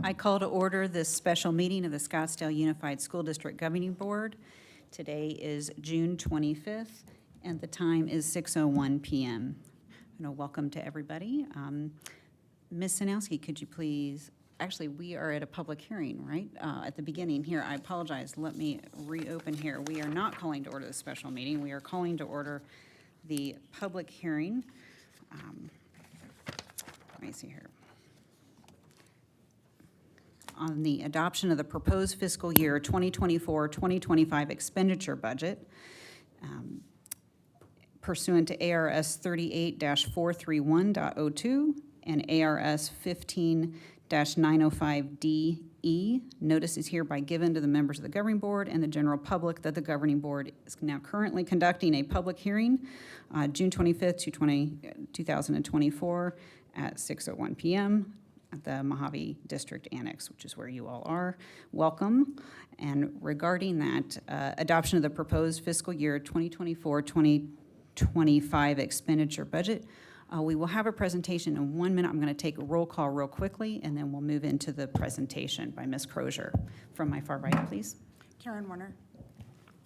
I call to order this special meeting of the Scottsdale Unified School District Governing Board. Today is June 25th, and the time is 6:01 p.m. Welcome to everybody. Ms. Sanowski, could you please, actually, we are at a public hearing, right? At the beginning here, I apologize. Let me reopen here. We are not calling to order the special meeting. We are calling to order the public hearing. Let me see here. On the adoption of the proposed fiscal year 2024-2025 expenditure budget pursuant to ARS 38-431.02 and ARS 15-905DE. Notice is hereby given to the members of the governing board and the general public that the governing board is now currently conducting a public hearing June 25th, 2024 at 6:01 p.m. at the Mojave District Annex, which is where you all are. Welcome. And regarding that adoption of the proposed fiscal year 2024-2025 expenditure budget, we will have a presentation in 1 minute. I'm going to take a roll call real quickly, and then we'll move into the presentation by Ms. Crozier. From my far right, please. Karen Warner.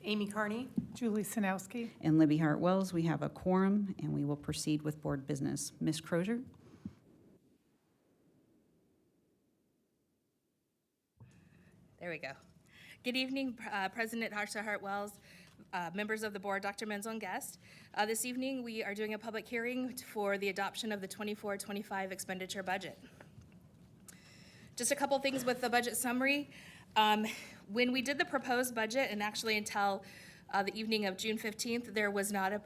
Amy Carney. Julie Sanowski. And Libby Hart-Wells. We have a quorum, and we will proceed with board business. Ms. Crozier? There we go. Good evening, President Harsha Hart-Wells, members of the board, Dr. Menzel, and guests. This evening, we are doing a public hearing for the adoption of the 24-25 expenditure budget. Just a couple things with the budget summary. When we did the proposed budget, and actually until the evening of June 15th, there was not a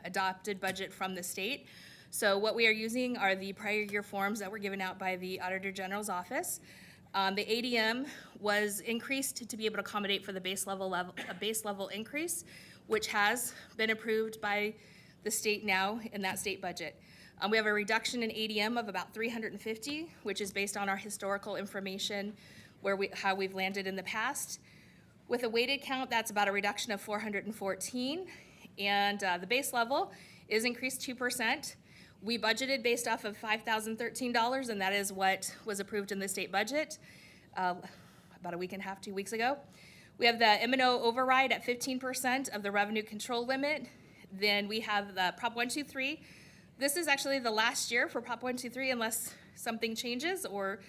adopted budget from the state. So what we are using are the prior year forms that were given out by the Auditor General's office. The ADM was increased to be able to accommodate for the base level increase, which has been approved by the state now in that state budget. We have a reduction in ADM of about 350, which is based on our historical information how we've landed in the past. With a weighted count, that's about a reduction of 414, and the base level is increased 2%. We budgeted based off of $5,013, and that is what was approved in the state budget about a week and a half, 2 weeks ago. We have the M&O override at 15% of the revenue control limit. Then we have the Prop 123. This is actually the last year for Prop 123 unless something changes or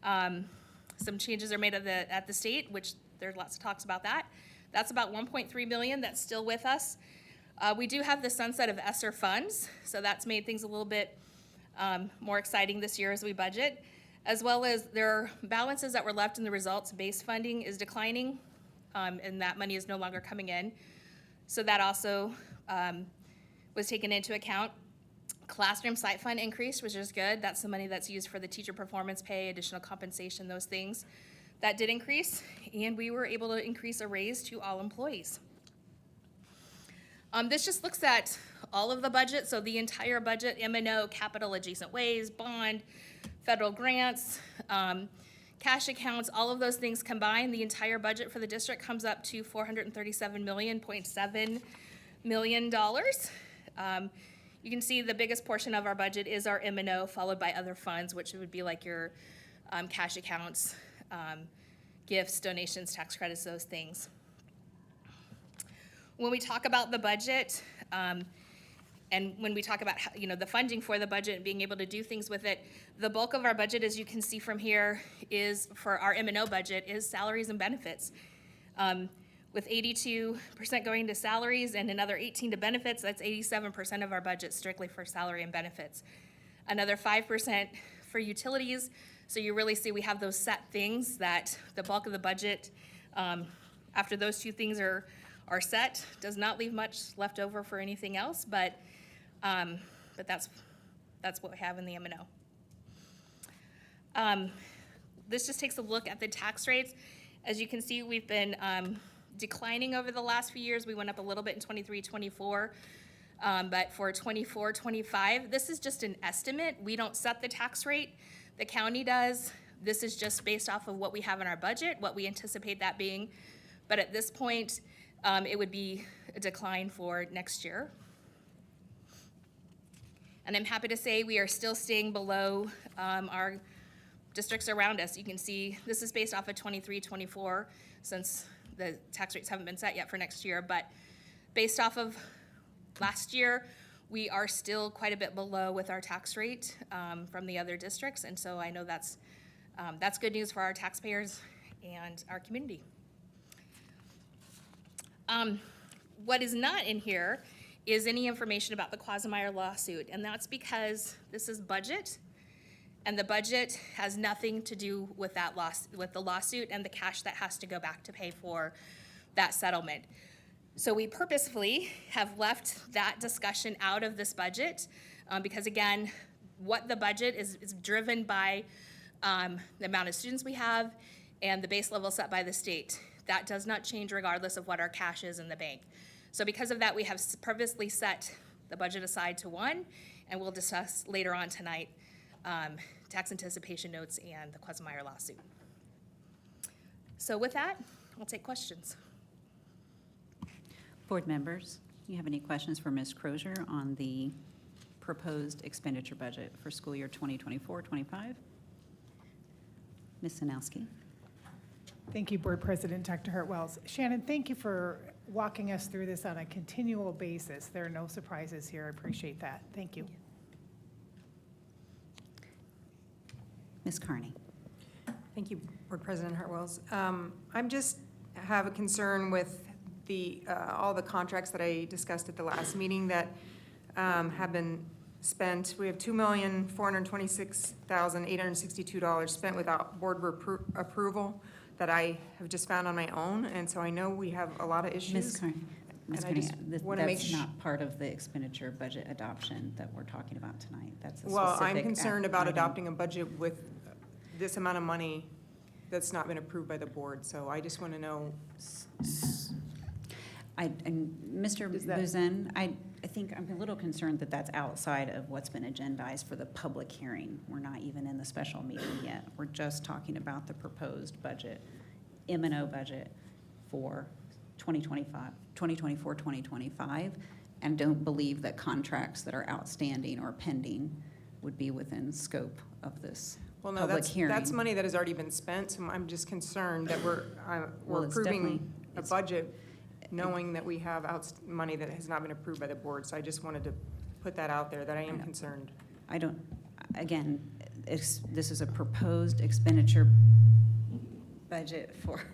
some changes are made at the state, which there's lots of talks about that. That's about $1.3 million that's still with us. We do have the sunset of ESSER funds, so that's made things a little bit more exciting this year as we budget, as well as there are balances that were left in the results-based funding is declining, and that money is no longer coming in. So that also was taken into account. Classroom site fund increase, which is good. That's the money that's used for the teacher performance pay, additional compensation, those things. That did increase, and we were able to increase a raise to all employees. This just looks at all of the budget, so the entire budget, M&O, capital adjacent ways, bond, federal grants, cash accounts, all of those things combined, the entire budget for the district comes up to $437.7 million. You can see the biggest portion of our budget is our M&O, followed by other funds, which would be like your cash accounts, gifts, donations, tax credits, those things. When we talk about the budget, and when we talk about the funding for the budget and being able to do things with it, the bulk of our budget, as you can see from here, is for our M&O budget is salaries and benefits. With 82% going to salaries and another 18% to benefits, that's 87% of our budget strictly for salary and benefits. Another 5% for utilities. So you really see we have those set things that the bulk of the budget, after those two things are set, does not leave much left over for anything else, but that's what we have in the M&O. This just takes a look at the tax rates. As you can see, we've been declining over the last few years. We went up a little bit in 23-24, but for 24-25, this is just an estimate. We don't set the tax rate. The county does. This is just based off of what we have in our budget, what we anticipate that being. But at this point, it would be a decline for next year. And I'm happy to say we are still staying below our districts around us. You can see this is based off of 23, 24, since the tax rates haven't been set yet for next year. But based off of last year, we are still quite a bit below with our tax rate from the other districts. And so I know that's good news for our taxpayers and our community. What is not in here is any information about the Quagmire lawsuit, and that's because this is budget, and the budget has nothing to do with that with the lawsuit and the cash that has to go back to pay for that settlement. So we purposefully have left that discussion out of this budget because, again, what the budget is driven by the amount of students we have and the base level set by the state. That does not change regardless of what our cash is in the bank. So because of that, we have purposely set the budget aside to one, and we'll discuss later on tonight tax anticipation notes and the Quagmire lawsuit. So with that, we'll take questions. Board members, you have any questions for Ms. Crozier on the proposed expenditure budget for school year 2024-25? Ms. Sanowski? Thank you, Board President Dr. Hartwells. Shannon, thank you for walking us through this on a continual basis. There are no surprises here. I appreciate that. Thank you. Ms. Carney? Thank you, Board President Hartwells. I'm just have a concern with the all the contracts that I discussed at the last meeting that have been spent. We have $2,426,862 spent without board approval that I have just found on my own, and so I know we have a lot of issues. Ms. Carney, And I just wanna make that's not part of the expenditure budget adoption that we're talking about tonight. That's a specific. Well, I'm concerned about item. adopting a budget with this amount of money that's not been approved by the board, so I just want to know. And Mr. Does that- Buzin, I think I'm a little concerned that that's outside of what's been agendized for the public hearing. We're not even in the special meeting yet. We're just talking about the proposed budget, M&O budget for 2024-2025, and don't believe that contracts that are outstanding or pending would be within scope of this Well, no, public hearing. that's money that has already been spent, so I'm just concerned that Well, we're it's approving definitely- a it's- budget knowing that we have money that has not been approved by the board, so I just wanted to put that out there, that I am know. concerned. I don't, again, this is a proposed expenditure budget for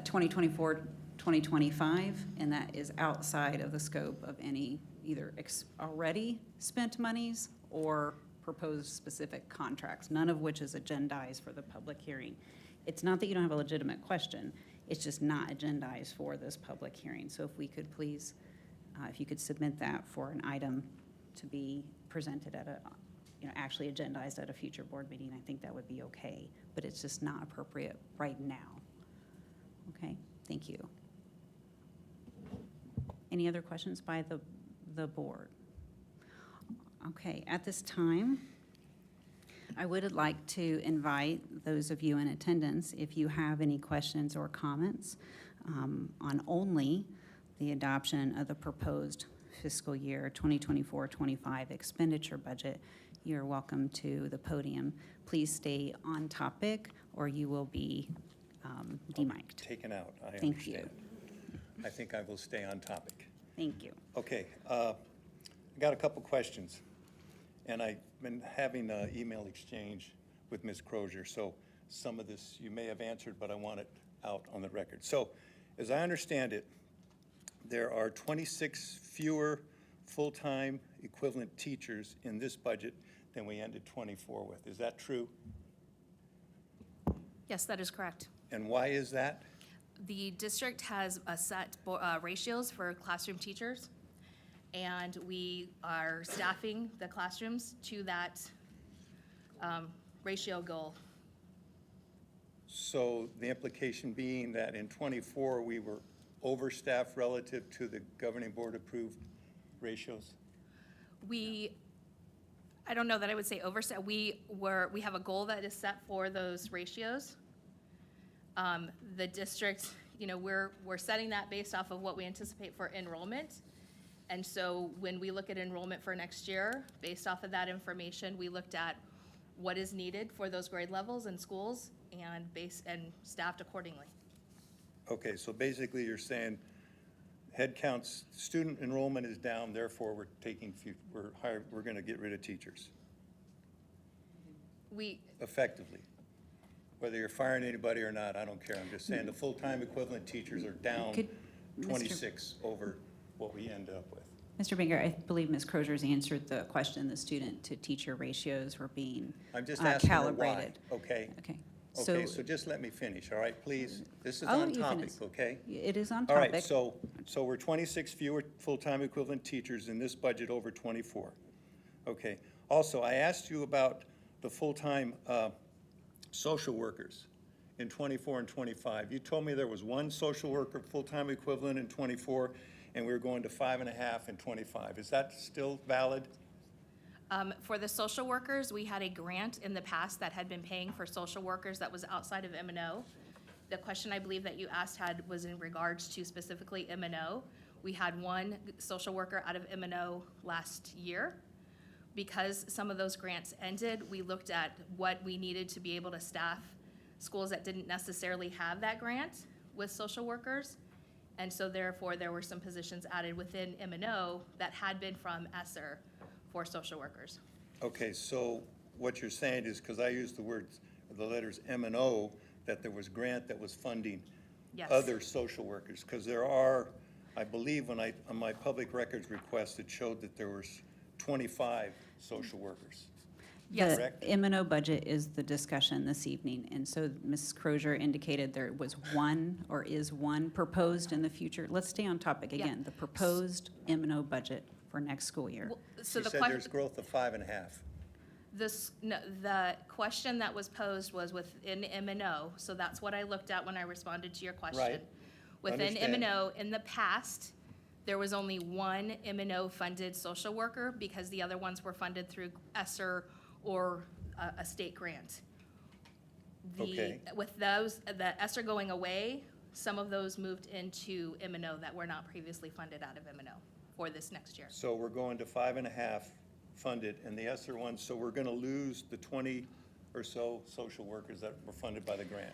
2024-2025, and that is outside of the scope of any either already spent monies or proposed specific contracts, none of which is agendized for the public hearing. It's not that you don't have a legitimate question, it's just not agendized for this public hearing. So if we could please, if you could submit that for an item to be presented at actually agendized at a future board meeting, I think that would be okay. But it's just not appropriate right now. Okay, thank you. Any other questions by the board? Okay, at this time, I would like to invite those of you in attendance, if you have any questions or comments on only the adoption of the proposed fiscal year 2024-25 expenditure budget, you're welcome to the podium. Please stay on topic or you will be demiked. Taken out, I Thank you. understand. I think I will stay on topic. Thank you. Okay, I got a couple questions, and I've been having an email exchange with Ms. Crozier, so some of this you may have answered, but I want it out on the record. So, as I understand it, there are 26 fewer full-time equivalent teachers in this budget than we ended 24 with. Is that true? Yes, that is correct. And why is that? The district has a set ratios for classroom teachers, and we are staffing the classrooms to that ratio goal. So the implication being that in 24, we were overstaffed relative to the governing board approved ratios? I don't know that I would say overset. We have a goal that is set for those ratios. The district, we're setting that based off of what we anticipate for enrollment. And so when we look at enrollment for next year, based off of that information, we looked at what is needed for those grade levels in schools and staffed accordingly. Okay, so basically you're saying head counts, student enrollment is down, therefore we're going to get rid of teachers We, effectively. Whether you're firing anybody or not, I don't care. I'm just saying the full-time equivalent teachers are down Could Mr. 26 over what we end up with. Mr. Baker, I believe Ms. Crozier's answered the question. The student-to-teacher ratios were being I'm just asking her why, calibrated. okay? Okay. Okay, so just let me finish, all right, please? This is I'll on let you topic, finish. okay? It is on All topic. right, so we're 26 fewer full-time equivalent teachers in this budget over 24. Okay. Also, I asked you about the full-time social workers in 24 and 25. You told me there was one social worker full-time equivalent in 24, and we were going to 5.5 in 25. Is that still valid? For the social workers, we had a grant in the past that had been paying for social workers that was outside of M&O. The question I believe that you asked was in regards to specifically M&O. We had one social worker out of M&O last year. Because some of those grants ended, we looked at what we needed to be able to staff schools that didn't necessarily have that grant with social workers. And so therefore, there were some positions added within M&O that had been from ESSER for social workers. Okay, so what you're saying is, because I used the letters M and O, that there was grant that was funding Yes. other social workers, because there are, I believe on my public records request, it showed that there was 25 social workers. Yes. Correct? The M&O budget is the discussion this evening, and so Ms. Crozier indicated there was one, or is one, proposed in the future. Let's stay on topic Yeah. again, the proposed M&O budget for next school year. Well, So You the said question. there's growth of 5.5. The question that was posed was within M&O, so that's what I looked at when I responded to your question. Right. Within Understand. M&O, in the past, there was only one M&O funded social worker because the other ones were funded through ESSER or a state grant. Okay. With those, the ESSER going away, some of those moved into M&O that were not previously funded out of M&O for this next year. So we're going to 5.5 funded, and the ESSER ones, so we're going to lose the 20 or so social workers that were funded by the grant.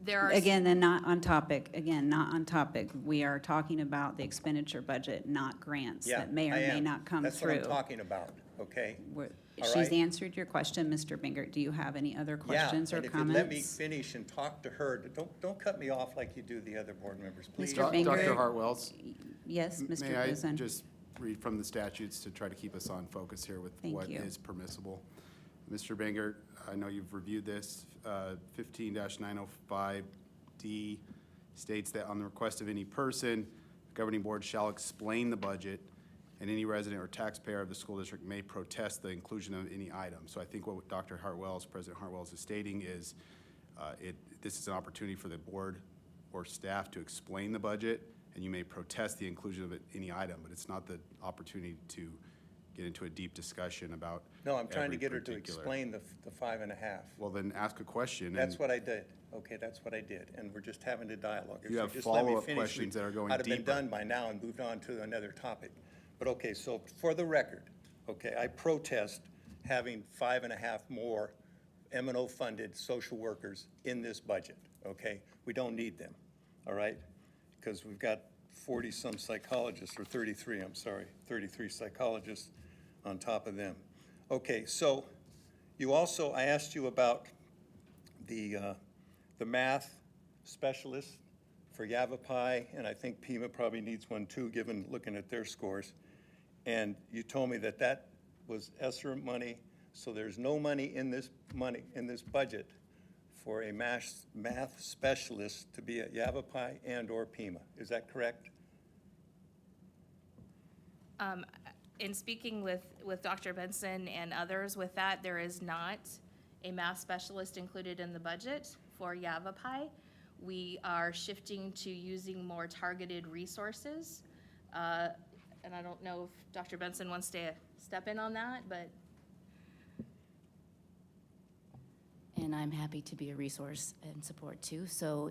There are. Again, then not on topic, again, not on topic. We are talking about the expenditure budget, not grants Yeah, that may or I may am. not come That's through. what I'm talking about, okay? We're- All She's right. answered your question, Mr. Bingert. Do you have any other questions or Yeah, and if comments? you let me finish and talk to her, don't cut me off like you do the other board members, please. Mr. Banger. Dr. Hartwells, Yes, Mr. may I Bison? just read from the statutes to try to keep us on focus here with Thank what you. is permissible? Mr. Banger, I know you've reviewed this. 15-905D states that on the request of any person, the governing board shall explain the budget, and any resident or taxpayer of the school district may protest the inclusion of any item. So I think what Dr. Hartwells, President Hartwells is stating is this is an opportunity for the board or staff to explain the budget, and you may protest the inclusion of any item, but it's not the opportunity to get into a deep discussion about. No, I'm trying to every get her to particular- explain the 5.5. Well, then ask a question. That's and what I did. Okay, that's what I did, and we're just having a dialogue. If You have just let me follow-up finish, questions that are going I'd have been deeper. done by now and moved on to another topic. But okay, so for the record, okay, I protest having 5.5 more M&O funded social workers in this budget, okay? We don't need them, all right? Because we've got 40-some psychologists, or 33, I'm sorry, 33 psychologists on top of them. Okay, so you also, I asked you about the math specialist for Yavapai, and I think Pima probably needs one too, given looking at their scores. And you told me that that was ESSER money, so there's no money in this budget for a math specialist to be at Yavapai and/or Pima. Is that correct? In speaking with Dr. Benson and others with that, there is not a math specialist included in the budget for Yavapai. We are shifting to using more targeted resources. And I don't know if Dr. Benson wants to step in on that, but And I'm happy to be a resource and support too. So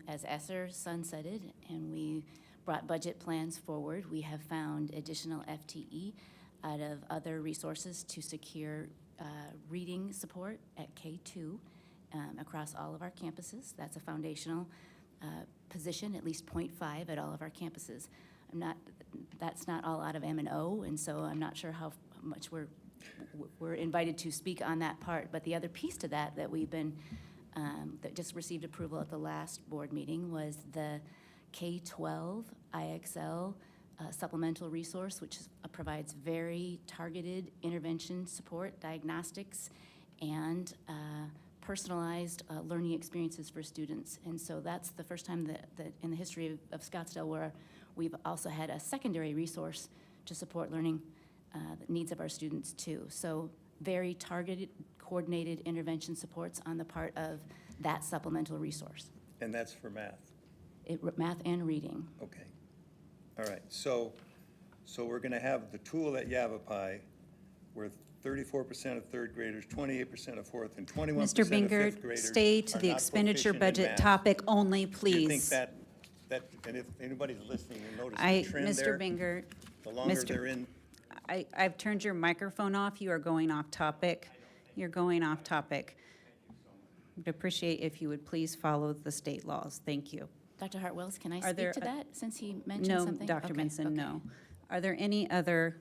as ESSER sunsetted and we brought budget plans forward, we have found additional FTE out of other resources to secure reading support at K2 across all of our campuses. That's a foundational position, at least 0.5 at all of our campuses. That's not all out of M&O, and so I'm not sure how much we're invited to speak on that part. But the other piece to that we've been, that just received approval at the last board meeting was the K-12 IXL supplemental resource, which provides very targeted intervention support, diagnostics, and personalized learning experiences for students. And so that's the first time that in the history of Scottsdale where we've also had a secondary resource to support learning the needs of our students too. So very targeted, coordinated intervention supports on the part of that supplemental resource. And that's for math? Math and reading. Okay. All right, so we're gonna have the tool at Yavapai where 34% of third graders, 28% of fourth, and 21% Mr. of fifth Bingert, graders stay to are the not expenditure proficient in budget math. topic only, Do you think please. that, and if anybody's listening and notice the trend Mr. there, Bingert, the longer Mr. they're in, I've turned your microphone off. You are going off topic. You're going off topic. I'd appreciate if you would please follow the state laws. Thank you. Dr. Hartwells, can I Are there speak to a- that since he mentioned No, something? Dr. Okay, Benson, okay. no. Are there any other,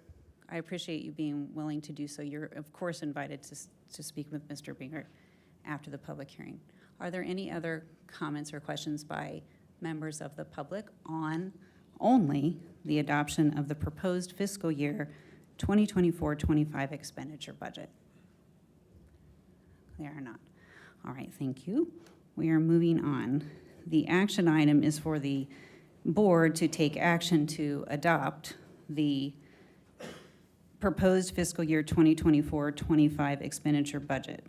I appreciate you being willing to do so. You're, of course, invited to speak with Mr. Bingert after the public hearing. Are there any other comments or questions by members of the public on only the adoption of the proposed fiscal year 2024-25 expenditure budget? There are not. All right, thank you. We are moving on. The action item is for the board to take action to adopt the proposed fiscal year 2024-25 expenditure budget.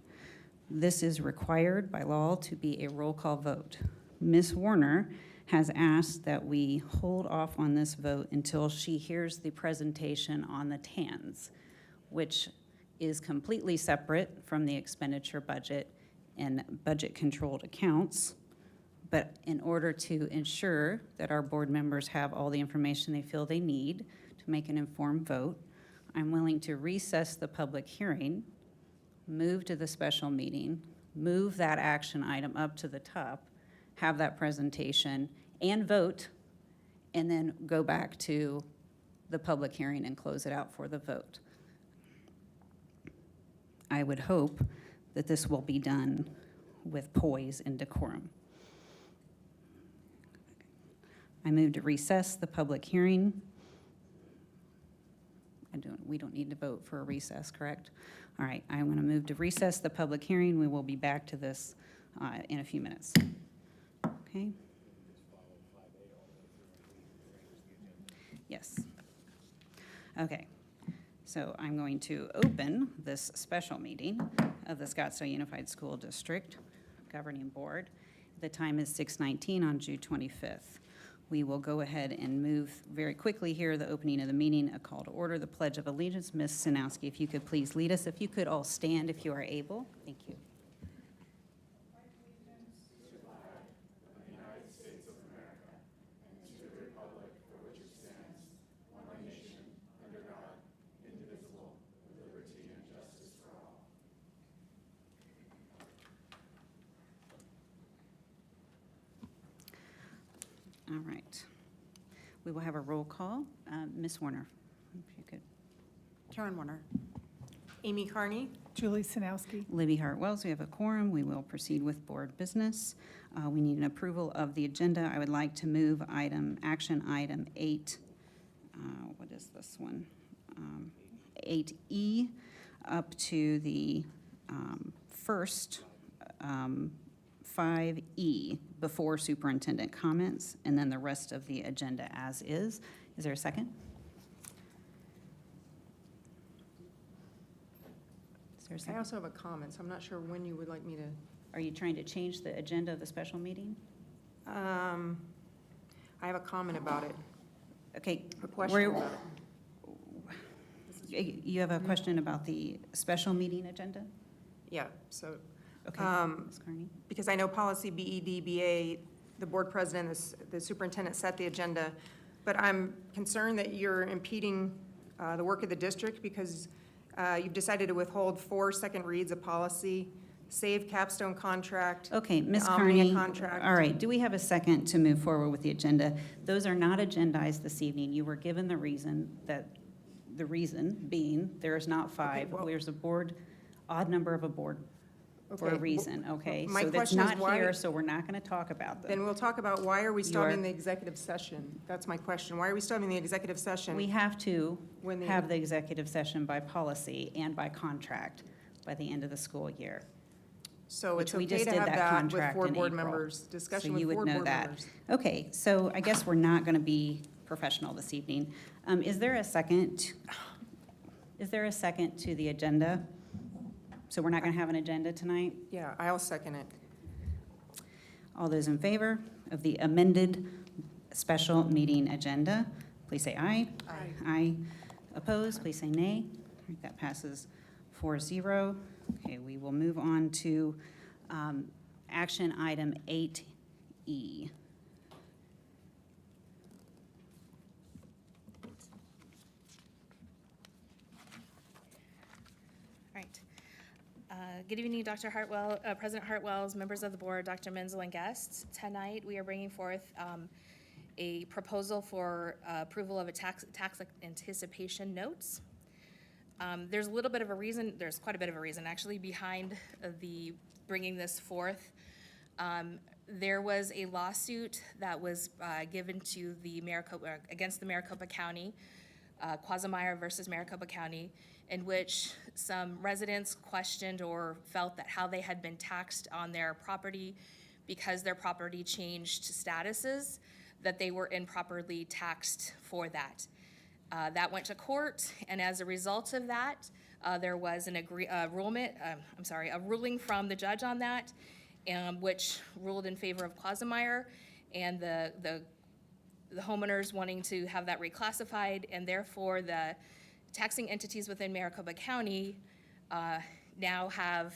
This is required by law to be a roll call vote. Ms. Warner has asked that we hold off on this vote until she hears the presentation on the TANs, which is completely separate from the expenditure budget and budget-controlled accounts. But in order to ensure that our board members have all the information they feel they need to make an informed vote, I'm willing to recess the public hearing, move to the special meeting, move that action item up to the top, have that presentation, and vote, and then go back to the public hearing and close it out for the vote. I would hope that this will be done with poise and decorum. I move to recess the public hearing. We don't need to vote for a recess, correct? All right, I'm going to move to recess the public hearing. We will be back to this in a few minutes. Okay? Yes. Okay. So I'm going to open this special meeting of the Scottsdale Unified School District Governing Board. The time is 6:19 on June 25th. We will go ahead and move very quickly here, the opening of the meeting, a call to order, the Pledge of Allegiance. Ms. Sinowski, if you could please lead us. If you could all stand if you are able. Thank you. All right. We will have a roll call. Ms. Warner, if you could. Karen Warner. Amy Carney. Julie Sinowski. Libby Hart-Wells, we have a quorum. We will proceed with board business. We need an approval of the agenda. I would like to move action item 8, what is this one? 8E up to the first 5E before superintendent comments, and then the rest of the agenda as is. Is there a second? Is there a I second? also have a comment, so I'm not sure when you would like me to. Are you trying to change the agenda of the special meeting? I have a comment about it, Okay. a question where- about it. You have a question about the special meeting agenda? Yeah, so, Okay, Ms. Carney? because I know policy BEDBA, the board president, the superintendent set the agenda, but I'm concerned that you're impeding the work of the district because You've decided to withhold 4 second reads of policy, save capstone contract. Okay, Ms. the Omnia Carney. contract. All right, do we have a second to move forward with the agenda? Those are not agendized this evening. You were given the reason being there is not 5. well- There's a board, odd number of a board for Okay, a reason, okay? my So that's question is not why- here, so we're not going to talk about Then them. we'll talk about why are we You starting are- the executive session? That's my question. Why are we starting the executive session? We have to When the- have the executive session by policy and by contract by the end of the school year. So it's which we okay just to did have that that with contract 4 in board April. members, discussion So with you would 4 know board that. members. Okay, so I guess we're not going to be professional this evening. Is there a second? Is there a second to the agenda? So we're not going to have an agenda tonight? Yeah, I'll second it. All those in favor of the amended special meeting agenda, please say aye. Aye. Aye. Opposed, please say nay. All right, that passes 4-0. Okay, we will move on to action item 8E. All right. Good evening, Dr. Hartwell, President Hartwells, members of the board, Dr. Menzel, and guests. Tonight, we are bringing forth a proposal for approval of a tax anticipation notes. There's a little bit of a reason, there's quite a bit of a reason, actually, behind the bringing this forth. There was a lawsuit that was given to the Maricopa, against the Maricopa County, Quasimeyer versus Maricopa County, in which some residents questioned or felt that how they had been taxed on their property because their property changed statuses, that they were improperly taxed for that. That went to court, and as a result of that, there was a ruling from the judge on that, which ruled in favor of Quasimeyer, and the homeowners wanting to have that reclassified, and therefore the taxing entities within Maricopa County now have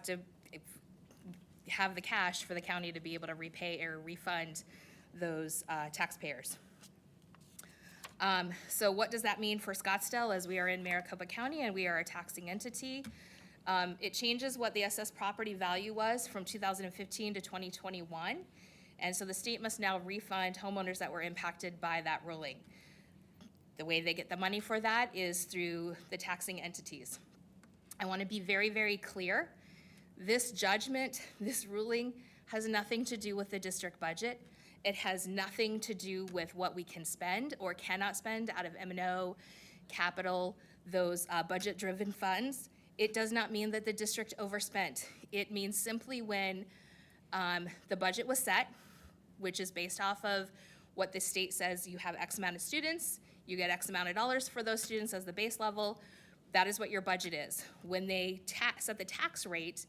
to have the cash for the county to be able to repay or refund those taxpayers. So what does that mean for Scottsdale, as we are in Maricopa County and we are a taxing entity? It changes what the assessed property value was from 2015 to 2021. And so the state must now refund homeowners that were impacted by that ruling. The way they get the money for that is through the taxing entities. I want to be very, very clear. This judgment, this ruling, has nothing to do with the district budget. It has nothing to do with what we can spend or cannot spend out of M&O, capital, those budget-driven funds. It does not mean that the district overspent. It means simply when the budget was set, which is based off of what the state says you have X amount of students, you get X amount of dollars for those students as the base level, that is what your budget is. When they set the tax rate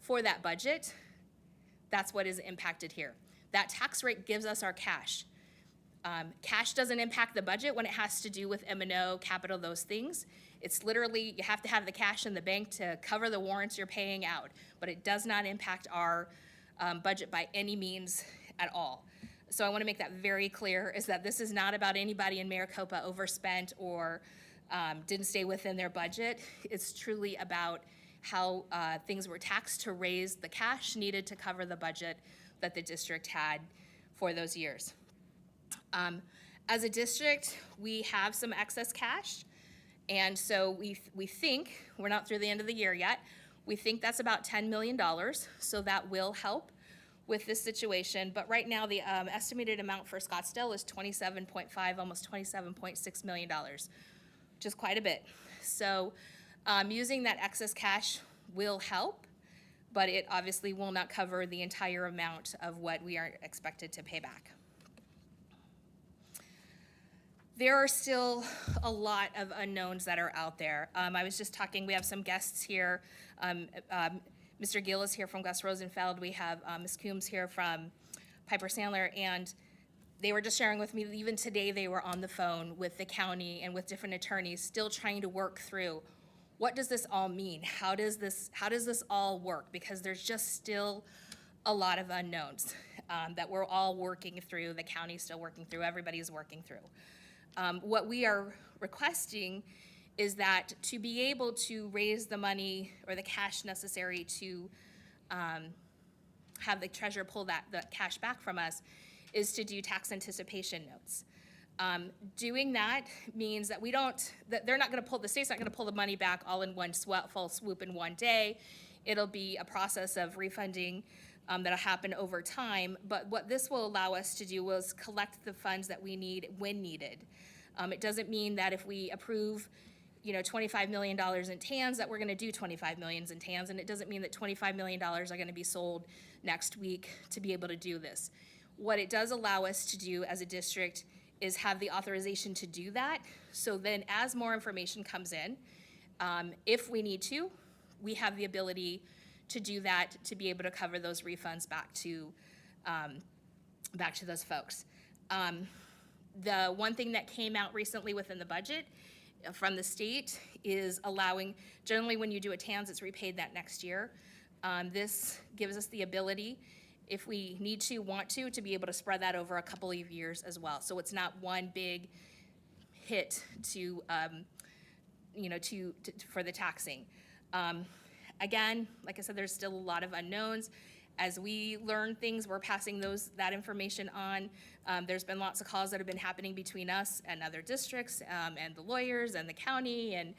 for that budget, that's what is impacted here. That tax rate gives us our cash. Cash doesn't impact the budget when it has to do with M&O, capital, those things. It's literally, you have to have the cash in the bank to cover the warrants you're paying out, but it does not impact our budget by any means at all. So I want to make that very clear, is that this is not about anybody in Maricopa overspent or didn't stay within their budget. It's truly about how things were taxed to raise the cash needed to cover the budget that the district had for those years. As a district, we have some excess cash, and so we think, we're not through the end of the year yet, we think that's about $10 million, so that will help with this situation. But right now, the estimated amount for Scottsdale is $27.5, almost $27.6 million, which is quite a bit. So using that excess cash will help, but it obviously will not cover the entire amount of what we are expected to pay back. There are still a lot of unknowns that are out there. I was just talking, we have some guests here. Mr. Gill is here from Gus Rosenfeld. We have Ms. Coombs here from Piper Sandler, and they were just sharing with me that even today they were on the phone with the county and with different attorneys, still trying to work through, what does this all mean? How does this all work? Because there's just still a lot of unknowns that we're all working through, the county's still working through, everybody's working through. What we are requesting is that to be able to raise the money or the cash necessary to have the treasurer pull the cash back from us is to do tax anticipation notes. Doing that means that they're not gonna the state's not gonna pull the money back all in one full swoop in one day. It'll be a process of refunding that'll happen over time. But what this will allow us to do is collect the funds that we need when needed. It doesn't mean that if we approve, $25 million in TANs, that we're gonna do 25 million in TANs, and it doesn't mean that $25 million are gonna be sold next week to be able to do this. What it does allow us to do as a district is have the authorization to do that. So then as more information comes in, if we need to, we have the ability to do that, to be able to cover those refunds back to those folks. The one thing that came out recently within the budget from the state is allowing, generally when you do a TANs, it's repaid that next year. This gives us the ability, if we need to, want to be able to spread that over a couple of years as well. So it's not one big hit to for the taxing. Again, like I said, there's still a lot of unknowns. As we learn things, we're passing that information on. There's been lots of calls that have been happening between us and other districts, and the lawyers and the county, and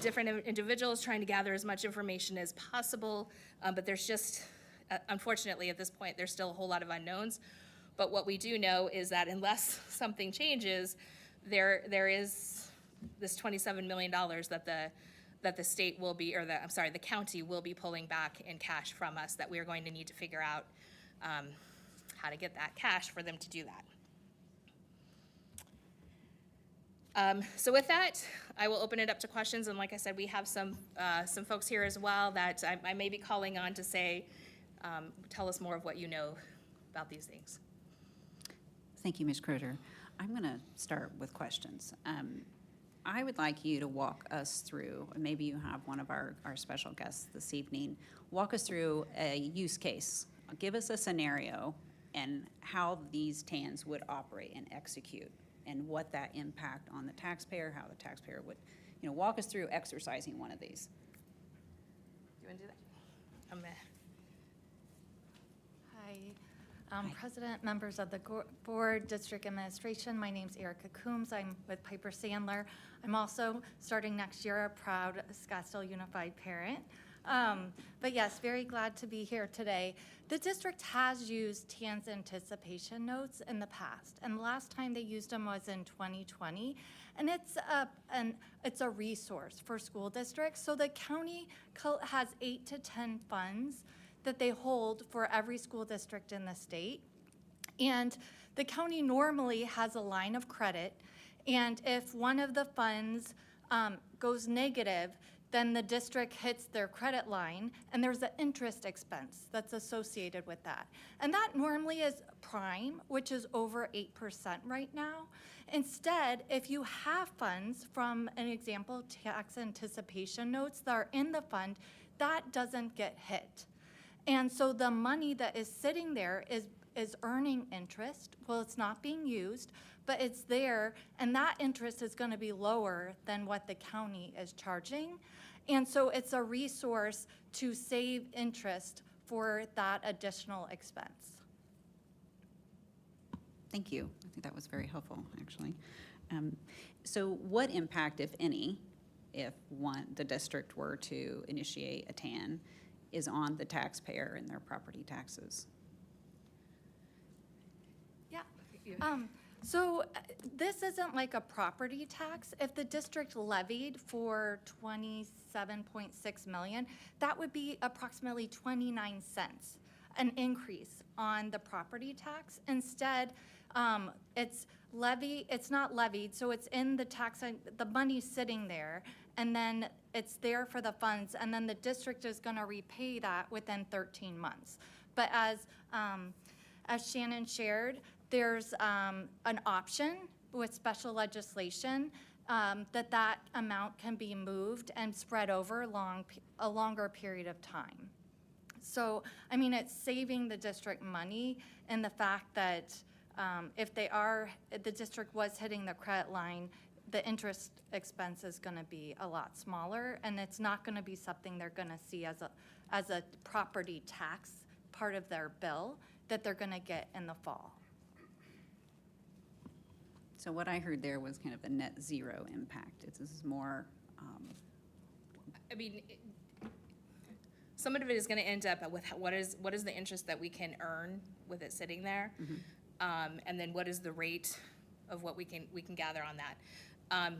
different individuals trying to gather as much information as possible. But there's just, unfortunately, at this point, there's still a whole lot of unknowns. But what we do know is that unless something changes, there is this $27 million that the state will be, the county will be pulling back in cash from us, that we are going to need to figure out how to get that cash for them to do that. So with that, I will open it up to questions, and like I said, we have some folks here as well that I may be calling on to say, tell us more of what you know about these things. Thank you, Ms. Crozier. I'm going to start with questions. I would like you to walk us through, maybe you have one of our special guests this evening, walk us through a use case. Give us a scenario and how these TANs would operate and execute, and what that impact on the taxpayer, how the taxpayer would, walk us through exercising one of these. You want to do that? Hi, President, members of the board, district administration. My name's Erica Coombs. I'm with Piper Sandler. I'm also, starting next year, a proud Scottsdale Unified parent. But yes, very glad to be here today. The district has used TANs anticipation notes in the past, and the last time they used them was in 2020. And it's a resource for school districts. So the county has 8 to 10 funds that they hold for every school district in the state. And the county normally has a line of credit, and if one of the funds goes negative, then the district hits their credit line, and there's an interest expense that's associated with that. And that normally is prime, which is over 8% right now. Instead, if you have funds from, an example, tax anticipation notes that are in the fund, that doesn't get hit. And so the money that is sitting there is earning interest. Well, it's not being used, but it's there, and that interest is going to be lower than what the county is charging. And so it's a resource to save interest for that additional expense. Thank you. I think that was very helpful, actually. So what impact, if any, if the district were to initiate a TAN, is on the taxpayer and their property taxes? Yeah. So this isn't like a property tax. If the district levied for $27.6 million, that would be approximately 29 cents, an increase on the property tax. Instead, it's not levied, so it's in the tax, the money's sitting there, and then it's there for the funds, and then the district is going to repay that within 13 months. But as Shannon shared, there's an option with special legislation that amount can be moved and spread over a longer period of time. So, I mean, it's saving the district money in the fact that If the district was hitting the credit line, the interest expense is going to be a lot smaller, and it's not going to be something they're going to see as a property tax part of their bill that they're going to get in the fall. So what I heard there was kind of a net zero impact. This is more, I mean, some of it is gonna end up with what is the interest that we can earn with it sitting there? And then what is the rate of what we can gather on that?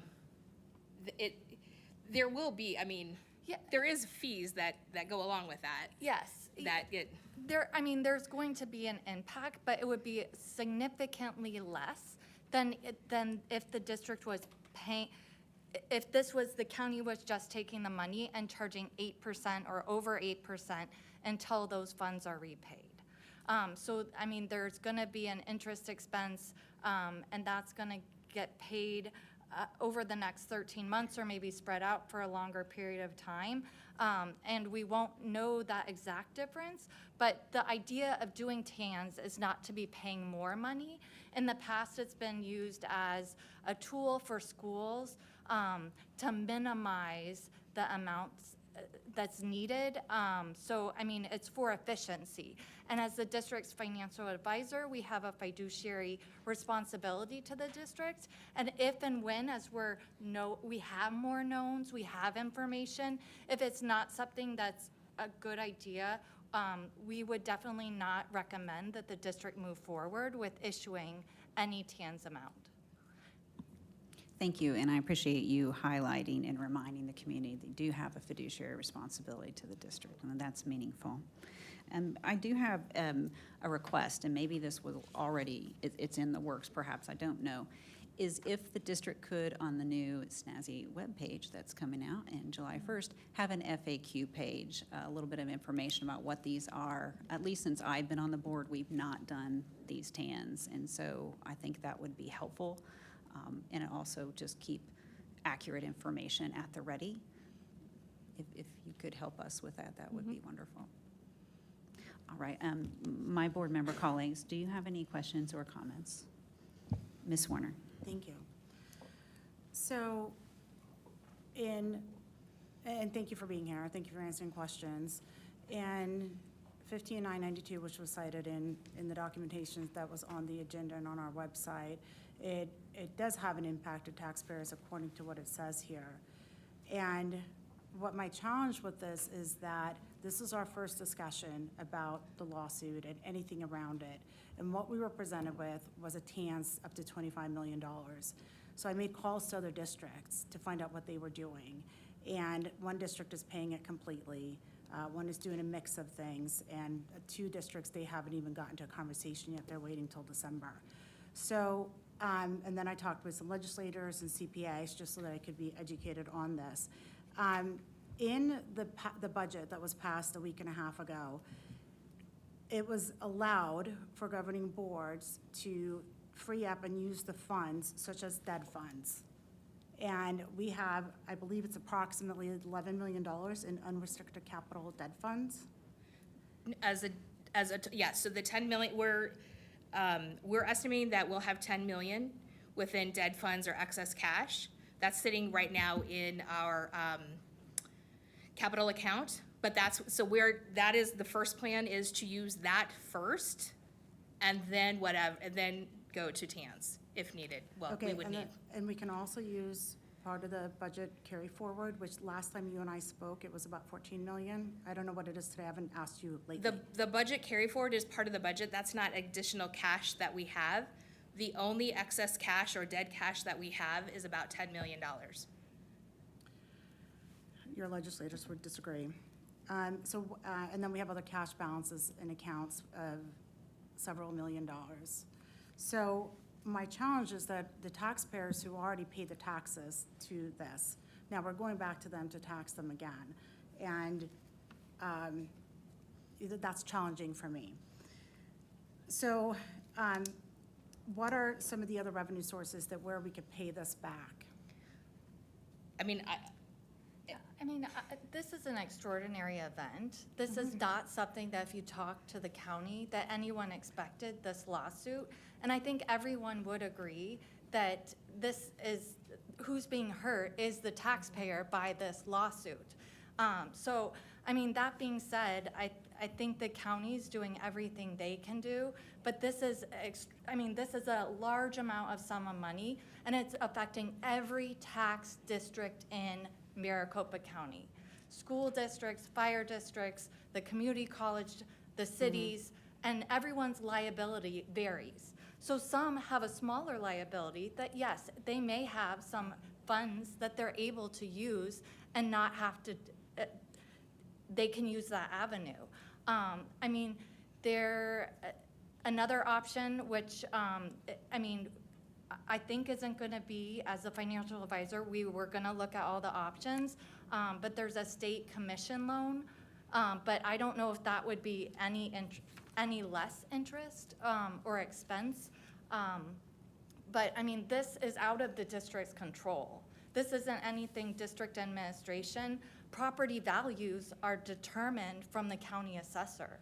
There will be, I mean, Yeah. there is fees that go along with that. Yes. There's going to be an impact, but it would be significantly less than if the district was paying, if this was, the county was just taking the money and charging 8% or over 8% until those funds are repaid. So, I mean, there's going to be an interest expense, and that's going to get paid over the next 13 months or maybe spread out for a longer period of time. And we won't know that exact difference, but the idea of doing TANs is not to be paying more money. In the past, it's been used as a tool for schools to minimize the amounts that's needed. So, I mean, it's for efficiency. And as the district's financial advisor, we have a fiduciary responsibility to the district. And if and when, as we have more knowns, we have information, if it's not something that's a good idea, we would definitely not recommend that the district move forward with issuing any TANs amount. thank you, and I appreciate you highlighting and reminding the community they do have a fiduciary responsibility to the district, and that's meaningful. I do have a request, and maybe this was already, it's in the works perhaps, I don't know, is if the district could, on the new snazzy webpage that's coming out in July 1st, have an FAQ page, a little bit of information about what these are. At least since I've been on the board, we've not done these TANs, and so I think that would be helpful. And it also just keep accurate information at the ready. If you could help us with that, that would be wonderful. All right, my board member colleagues, do you have any questions or comments? Ms. Warner. Thank you. So, and thank you for being here. Thank you for answering questions. And 15992, which was cited in the documentation that was on the agenda and on our website, it does have an impact to taxpayers according to what it says here. And what my challenge with this is that this is our first discussion about the lawsuit and anything around it. And what we were presented with was a TANs up to $25 million. So I made calls to other districts to find out what they were doing. And one district is paying it completely. One is doing a mix of things. And two districts, they haven't even gotten to a conversation yet. They're waiting till December. So, and then I talked with some legislators and CPAs just so that I could be educated on this. In the budget that was passed a week and a half ago, it was allowed for governing boards to free up and use the funds, such as dead funds. And we have, I believe it's approximately $11 million in unrestricted capital dead funds. So the 10 million, we're estimating that we'll have 10 million within dead funds or excess cash. That's sitting right now in our capital account, but that is the first plan, is to use that first, and then go to TANs if needed. Well, Okay, we would need. and we can also use part of the budget carry forward, which last time you and I spoke, it was about 14 million. I don't know what it is today. I haven't asked you lately. The budget carry forward is part of the budget. That's not additional cash that we have. The only excess cash or dead cash that we have is about $10 million. Your legislators would disagree. And then we have other cash balances in accounts of several $1 million. So my challenge is that the taxpayers who already paid the taxes to this, now we're going back to them to tax them again. And that's challenging for me. So what are some of the other revenue sources where we could pay this back? I mean, This is an extraordinary event. This is not something that if you talk to the county, that anyone expected this lawsuit. And I think everyone would agree that this is, who's being hurt is the taxpayer by this lawsuit. So, I mean, that being said, I think the county's doing everything they can do, but this is, this is a large amount of sum of money, and it's affecting every tax district in Maricopa County. School districts, fire districts, the community college, the cities, and everyone's liability varies. So some have a smaller liability that, yes, they may have some funds that they're able to use and not have to, they can use that avenue. I mean, another option, which, I think isn't gonna be, as a financial advisor, we were gonna look at all the options, but there's a state commission loan, but I don't know if that would be any less interest, or expense. But, I mean, this is out of the district's control. This isn't anything district administration. Property values are determined from the county assessor.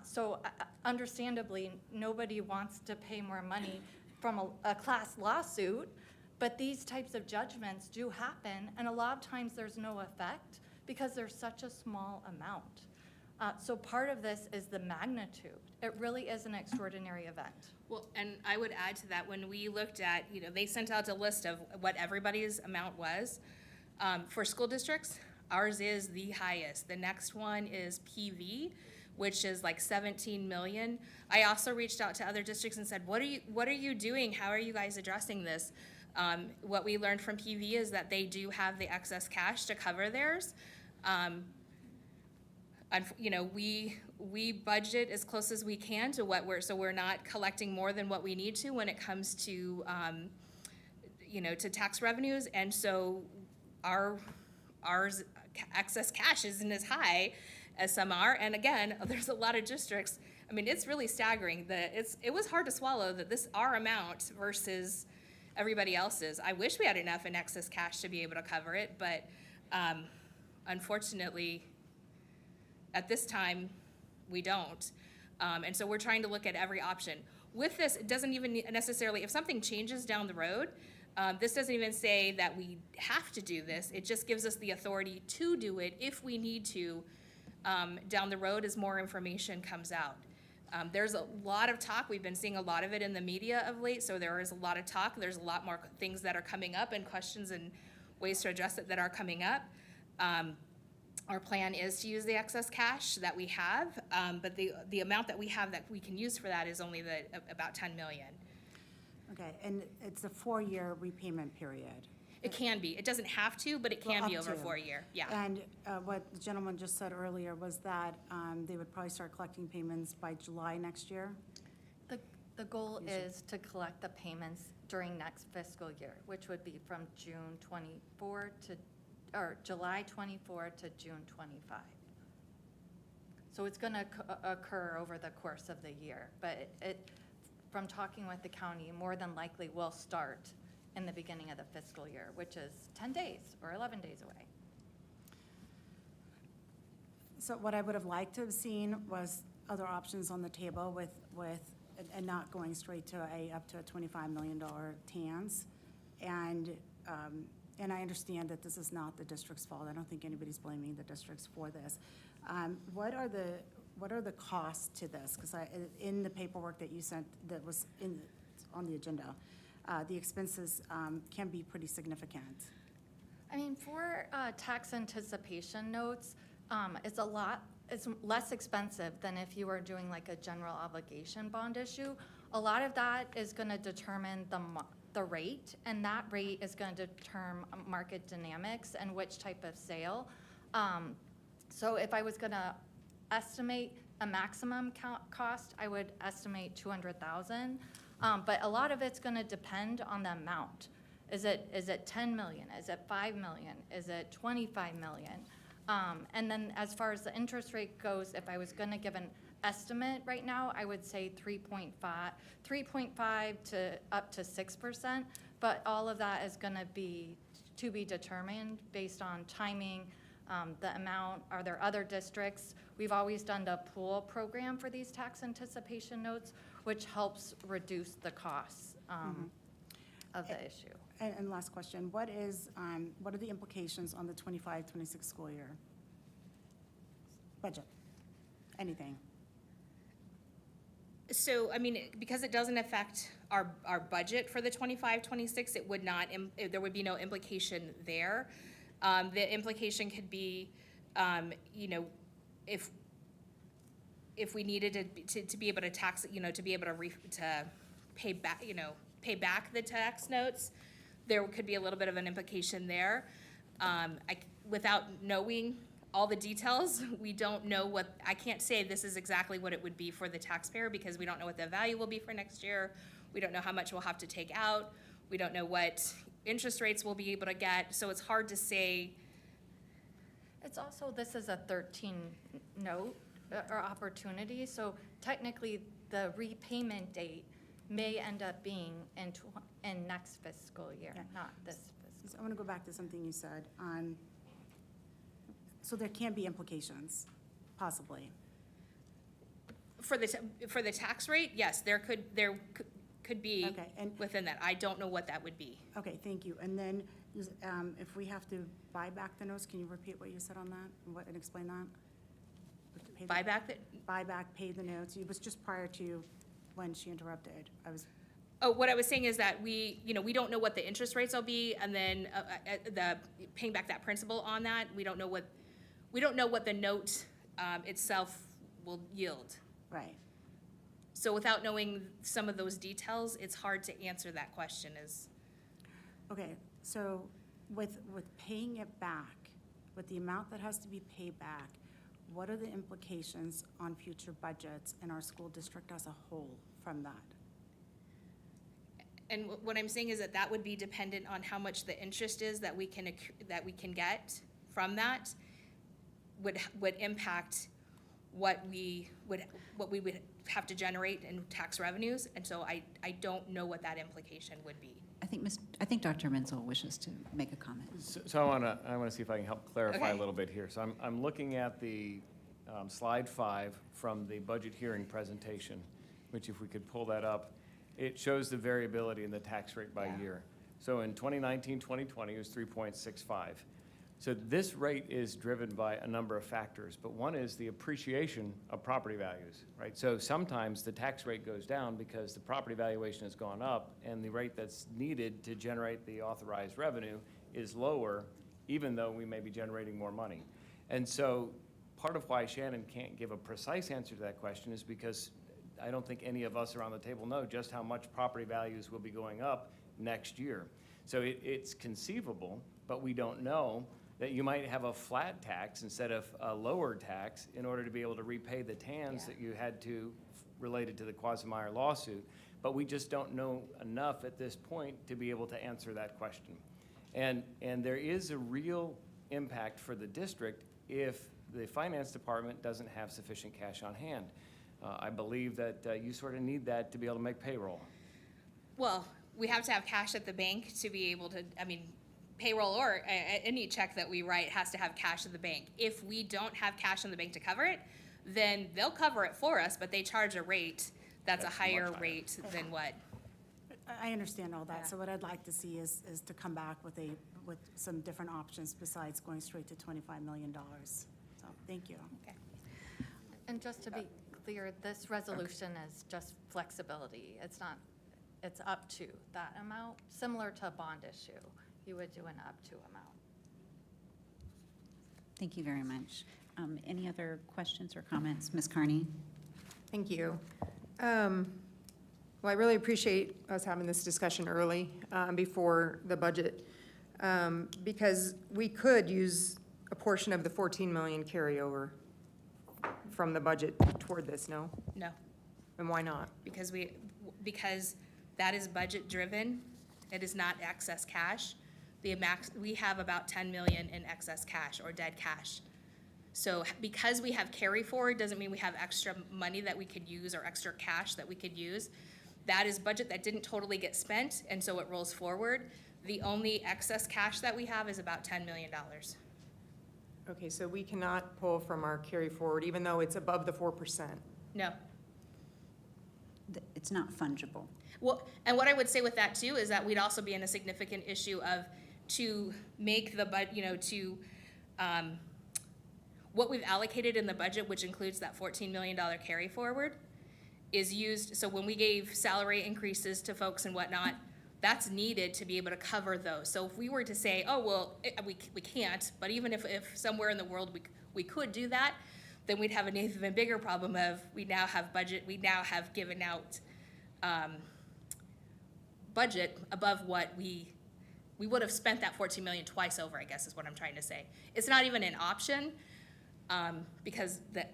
So understandably, nobody wants to pay more money from a class lawsuit, but these types of judgments do happen, and a lot of times there's no effect because there's such a small amount. So part of this is the magnitude. It really is an extraordinary event. Well, and I would add to that, when we looked at, they sent out a list of what everybody's amount was. For school districts, ours is the highest. The next one is PV, which is like 17 million. I also reached out to other districts and said, what are you doing? How are you guys addressing this? What we learned from PV is that they do have the excess cash to cover theirs. We budget as close as we can to what so we're not collecting more than what we need to when it comes to, to tax revenues. And so ours excess cash isn't as high as some are. And again, there's a lot of districts. I mean, it's really staggering that it was hard to swallow that our amount versus everybody else's. I wish we had enough in excess cash to be able to cover it, but unfortunately, at this time, we don't. And so we're trying to look at every option. With this, it doesn't even necessarily, if something changes down the road, this doesn't even say that we have to do this. It just gives us the authority to do it if we need to down the road as more information comes out. There's a lot of talk. We've been seeing a lot of it in the media of late, so there is a lot of talk. There's a lot more things that are coming up and questions and ways to address it that are coming up. Our plan is to use the excess cash that we have, but the amount that we have that we can use for that is only about 10 million. Okay, and it's a 4-year repayment period. It can be. It doesn't have to, but it can Well, be up over to. 4 year. Yeah. And what the gentleman just said earlier was that they would probably start collecting payments by July next year? The goal is to collect the payments during next fiscal year, which would be from July 24 to June 25. So it's going to occur over the course of the year, but from talking with the county, more than likely will start in the beginning of the fiscal year, which is 10 days or 11 days away. So what I would have liked to have seen was other options on the table and not going straight to up to a $25 million TANs. And I understand that this is not the district's fault. I don't think anybody's blaming the districts for this. What are the costs to this? Because in the paperwork that you sent that was on the agenda, the expenses can be pretty significant. I mean, for tax anticipation notes, it's less expensive than if you were doing like a general obligation bond issue. A lot of that is going to determine the rate, and that rate is going to determine market dynamics and which type of sale. So if I was going to estimate a maximum cost, I would estimate $200,000. But a lot of it's going to depend on the amount. Is it 10 million? Is it 5 million? Is it 25 million? And then as far as the interest rate goes, if I was going to give an estimate right now, I would say 3.5 to up to 6%. But all of that is going to be determined based on timing, the amount. Are there other districts? We've always done the pool program for these tax anticipation notes, which helps reduce the costs of the issue. And last question, what are the implications on the 25-26 school year? Budget, anything? So, I mean, because it doesn't affect our budget for the 25-26, it would not, there would be no implication there. The implication could be, you know, if we needed to be able to tax, you know, to be able to pay back, you know, pay back the tax notes, there could be a little bit of an implication there. Without knowing all the details, we don't know what, I can't say this is exactly what it would be for the taxpayer because we don't know what the value will be for next year. We don't know how much we'll have to take out. We don't know what interest rates we'll be able to get. So it's hard to say. It's also, this is a 13 note or opportunity, so technically the repayment date may end up being in next fiscal year, Yeah. not this fiscal. So I want to go back to something you said. So there can be implications, possibly. For the tax rate, yes, there could be Okay, and- within that. I don't know what that would be. Okay, thank you. And then if we have to buy back the notes, can you repeat what you said on that and explain that? Pay the- Buyback that, Buy back, pay the notes. It was just prior to when she interrupted. oh, what I was saying is that we don't know what the interest rates will be, and then the paying back that principal on that, we don't know what the note itself will yield. Right. So without knowing some of those details, it's hard to answer that question Okay, so with paying it back, with the amount that has to be paid back, what are the implications on future budgets in our school district as a whole from that? And what I'm saying is that would be dependent on how much the interest is that we can get from that would impact what we would have to generate in tax revenues. And so I don't know what that implication would be. I think Dr. Menzel wishes to make a comment. So I want to see if I can help clarify a Okay. little bit here. So I'm looking at the slide 5 from the budget hearing presentation, which if we could pull that up, it shows the variability in the tax rate by year. So in 2019-2020, it was 3.65. So this rate is driven by a number of factors, but one is the appreciation of property values, right? So sometimes the tax rate goes down because the property valuation has gone up and the rate that's needed to generate the authorized revenue is lower, even though we may be generating more money. And so part of why Shannon can't give a precise answer to that question is because I don't think any of us around the table know just how much property values will be going up next year. So it's conceivable, but we don't know that you might have a flat tax instead of a lower tax in order to be able to repay the TANs that you had to related to the Quagmire lawsuit. But we just don't know enough at this point to be able to answer that question. And there is a real impact for the district if the finance department doesn't have sufficient cash on hand. I believe that you sort of need that to be able to make payroll. Well, we have to have cash at the bank to be able to, payroll or any check that we write has to have cash in the bank. If we don't have cash in the bank to cover it, then they'll cover it for us, but they charge a rate that's a That's much higher higher. rate than what. I understand all that. Yeah. So what I'd like to see is to come back with some different options besides going straight to $25 million. So, thank you. Okay. And just to be clear, this resolution is just flexibility. It's not, it's up to that amount, similar to a bond issue. You would do an up to amount. Thank you very much. Any other questions or comments? Ms. Carney? Thank you. Well, I really appreciate us having this discussion early, before the budget, because we could use a portion of the 14 million carryover from the budget toward this, no? No, And why not? because that is budget driven. It is not excess cash. We have about 10 million in excess cash or dead cash. So because we have carry forward doesn't mean we have extra money that we could use or extra cash that we could use. That is budget that didn't totally get spent, and so it rolls forward. The only excess cash that we have is about $10 million. Okay, so we cannot pull from our carry forward, even though it's above the 4%. No, it's not fungible. Well, and what I would say with that too is that we'd also be in a significant issue of to make the what we've allocated in the budget, which includes that $14 million carry forward, is used, so when we gave salary increases to folks and whatnot, that's needed to be able to cover those. So if we were to say, oh, well, we can't, but even if somewhere in the world we could do that, then we'd have an even bigger problem of we now have given out budget above what we would have spent that 14 million twice over, I guess is what I'm trying to say. It's not even an option, because the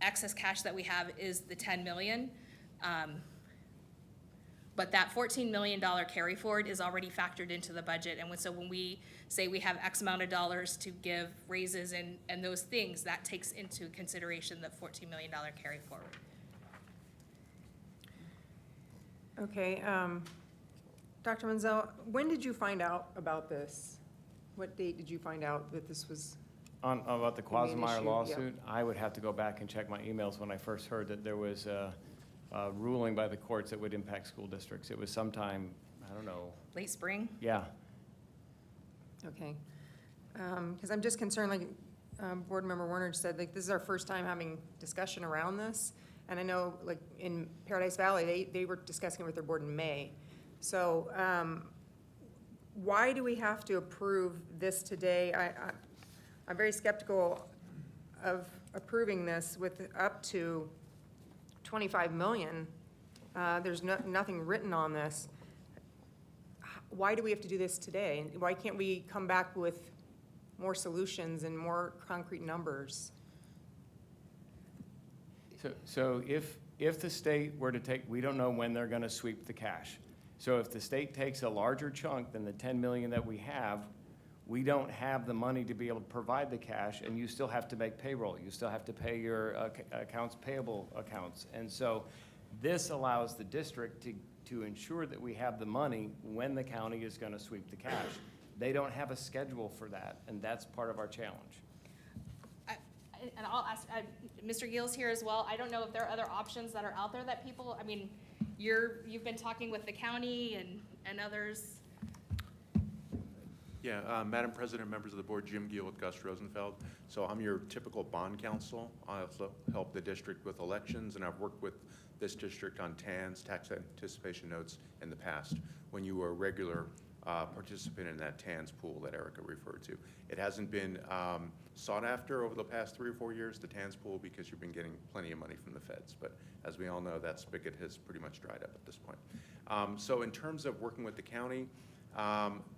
excess cash that we have is the 10 million. But that $14 million carry forward is already factored into the budget. And so when we say we have X amount of dollars to give raises and those things, that takes into consideration the $14 million carry forward. Okay, Dr. Menzel, when did you find out about this? What date did you find out that this was? About the Could be an Quasmeyer issue, lawsuit, I would have to go back and check my emails when I first heard that there was a ruling by the courts that would impact school districts. It was sometime, I don't know, Late spring? yeah. Okay, because I'm just concerned, like, Board Member Warner said, like, this is our first time having discussion around this. And I know, like, in Paradise Valley, they were discussing it with their board in May. So, why do we have to approve this today? I'm very skeptical of approving this with up to 25 million. There's nothing written on this. Why do we have to do this today? Why can't we come back with more solutions and more concrete numbers? So if the state were to take, we don't know when they're gonna sweep the cash. So if the state takes a larger chunk than the 10 million that we have, we don't have the money to be able to provide the cash, and you still have to make payroll. You still have to pay your accounts payable accounts. And so this allows the district to ensure that we have the money when the county is gonna sweep the cash. They don't have a schedule for that, and that's part of our challenge. And I'll ask, Mr. Gill's here as well. I don't know if there are other options that are out there that people, I mean, you've been talking with the county and others. Yeah, Madam President, members of the board, Jim Gill with Gus Rosenfeld. So I'm your typical bond counsel. I also help the district with elections, and I've worked with this district on TANs, tax anticipation notes, in the past when you were a regular participant in that TANs pool that Erica referred to. It hasn't been sought after over the past 3 or 4 years, the TANs pool, because you've been getting plenty of money from the feds. But as we all know, that spigot has pretty much dried up at this point. So in terms of working with the county,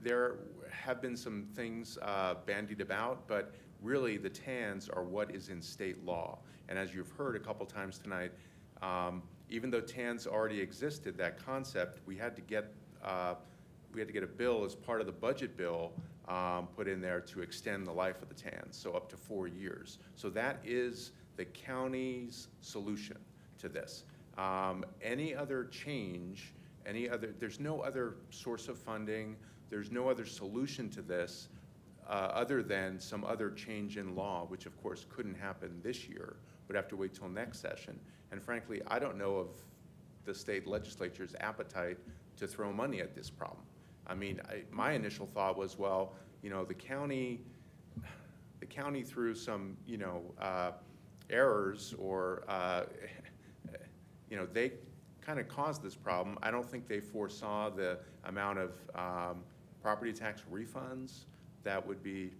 there have been some things bandied about, but really the TANs are what is in state law. And as you've heard a couple times tonight, even though TANs already existed, that concept, we had to get a bill as part of the budget bill put in there to extend the life of the TANs, so up to 4 years. So that is the county's solution to this. Any other change, there's no other source of funding, there's no other solution to this other than some other change in law, which of course couldn't happen this year, would have to wait till next session. And frankly, I don't know of the state legislature's appetite to throw money at this problem. I mean, my initial thought was, well, you know, the county through some, errors or, they kind of caused this problem. I don't think they foresaw the amount of property tax refunds that would be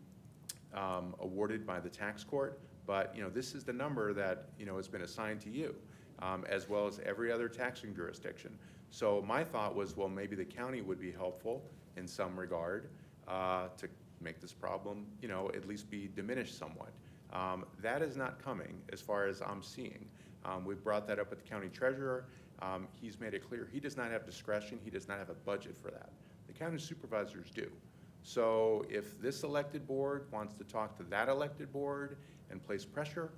awarded by the tax court. But, this is the number that, has been assigned to you, as well as every other taxing jurisdiction. So my thought was, well, maybe the county would be helpful in some regard to make this problem, at least be diminished somewhat. That is not coming as far as I'm seeing. We've brought that up with the county treasurer. He's made it clear he does not have discretion. He does not have a budget for that. The county supervisors do. So if this elected board wants to talk to that elected board and place pressure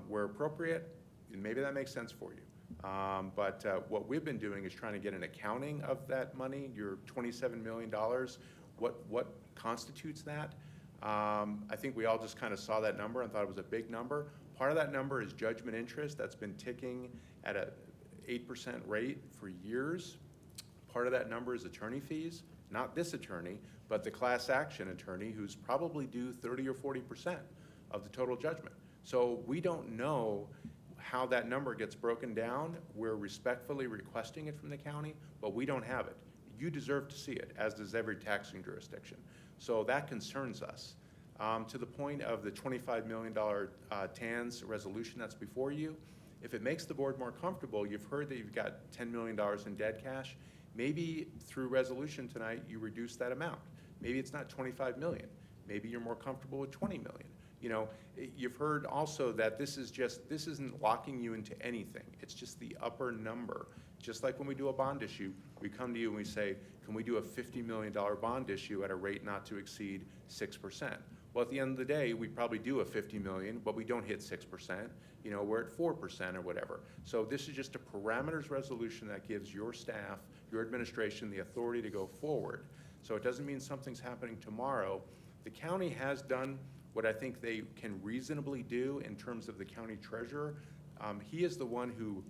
where appropriate, maybe that makes sense for you. But what we've been doing is trying to get an accounting of that money, your $27 million, what constitutes that. I think we all just kind of saw that number and thought it was a big number. Part of that number is judgment interest that's been ticking at 8% rate for years. Part of that number is attorney fees, not this attorney, but the class action attorney who's probably due 30 or 40% of the total judgment. So we don't know how that number gets broken down. We're respectfully requesting it from the county, but we don't have it. You deserve to see it, as does every taxing jurisdiction. So that concerns us. To the point of the $25 million TANs resolution that's before you, if it makes the board more comfortable, you've heard that you've got $10 million in dead cash. Maybe through resolution tonight, you reduce that amount. Maybe it's not 25 million. Maybe you're more comfortable with 20 million. You know, you've heard also that this isn't locking you into anything. It's just the upper number. Just like when we do a bond issue, we come to you and we say, can we do a $50 million bond issue at a rate not to exceed 6%? Well, at the end of the day, we probably do a 50 million, but we don't hit 6%. You know, we're at 4% or whatever. So this is just a parameters resolution that gives your staff, your administration, the authority to go forward. So it doesn't mean something's happening tomorrow. The county has done what I think they can reasonably do in terms of the county treasurer. He is the one who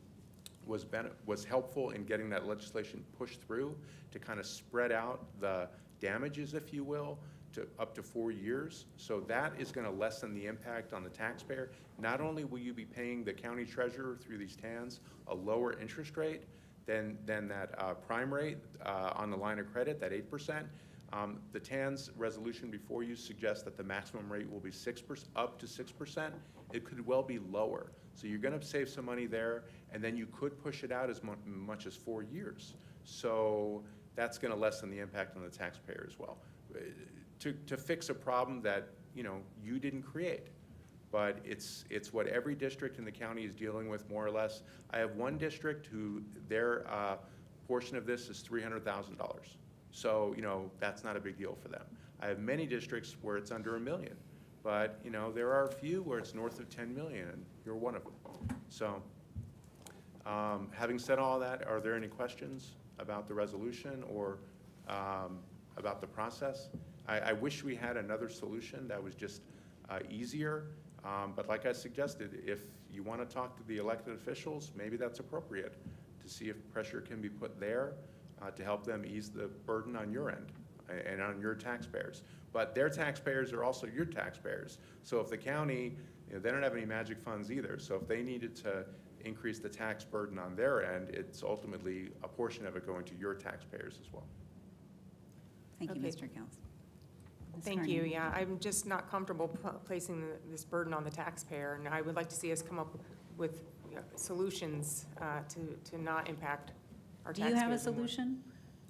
was helpful in getting that legislation pushed through to kind of spread out the damages, if you will, to up to 4 years. So that is going to lessen the impact on the taxpayer. Not only will you be paying the county treasurer through these TANs a lower interest rate than that prime rate on the line of credit, that 8%. The TANs resolution before you suggests that the maximum rate will be 6%, up to 6%. It could well be lower. So you're going to save some money there, and then you could push it out as much as 4 years. So that's going to lessen the impact on the taxpayer as well. To fix a problem that, you know, you didn't create. But it's what every district in the county is dealing with, more or less. I have one district who their portion of this is $300,000. So, you know, that's not a big deal for them. I have many districts where it's under $1 million. But, you know, there are a few where it's north of 10 million, and you're one of them. So, having said all that, are there any questions about the resolution or about the process? I wish we had another solution that was just easier. But like I suggested, if you want to talk to the elected officials, maybe that's appropriate to see if pressure can be put there to help them ease the burden on your end and on your taxpayers. But their taxpayers are also your taxpayers. So if the county, you know, they don't have any magic funds either. So if they needed to increase the tax burden on their end, it's ultimately a portion of it going to your taxpayers as well. Thank you, Okay. Mr. Gels. Ms. Thank Carney. you, yeah, I'm just not comfortable placing this burden on the taxpayer, and I would like to see us come up with solutions to not impact our Do taxpayers. you have a anymore. solution?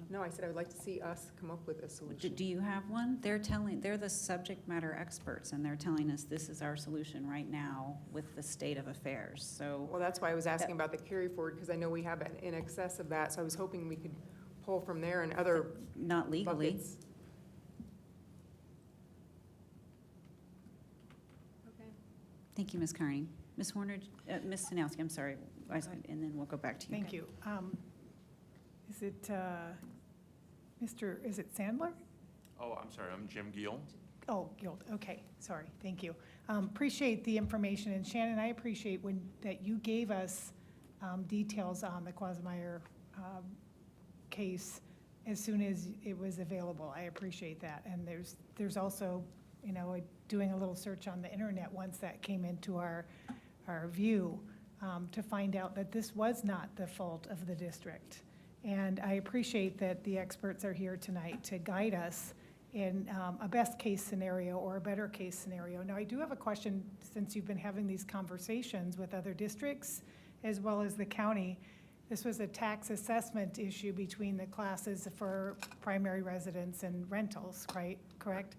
No, I said I would like to see us come up with a solution. Do you have one? They're the subject matter experts, and they're telling us this is our solution right now with the state of affairs, so. Well, that's why I was asking about the carry forward, because I know we have an in excess of that, so I was hoping we could pull from there and other Not legally. buckets. Okay. Thank you, Ms. Carney. Ms. Warner, Ms. Sinowski, I'm sorry, and then we'll go back to you. Thank you. Is it is it Sandler? Oh, I'm sorry, I'm Jim Giel. Oh, Guild, okay, sorry, thank you. Appreciate the information, and Shannon, I appreciate that you gave us details on the Quasmeyer case as soon as it was available. I appreciate that, and there's also, you know, doing a little search on the internet once that came into our view to find out that this was not the fault of the district. And I appreciate that the experts are here tonight to guide us in a best-case scenario or a better-case scenario. Now, I do have a question, since you've been having these conversations with other districts as well as the county. This was a tax assessment issue between the classes for primary residence and rentals, right? Correct?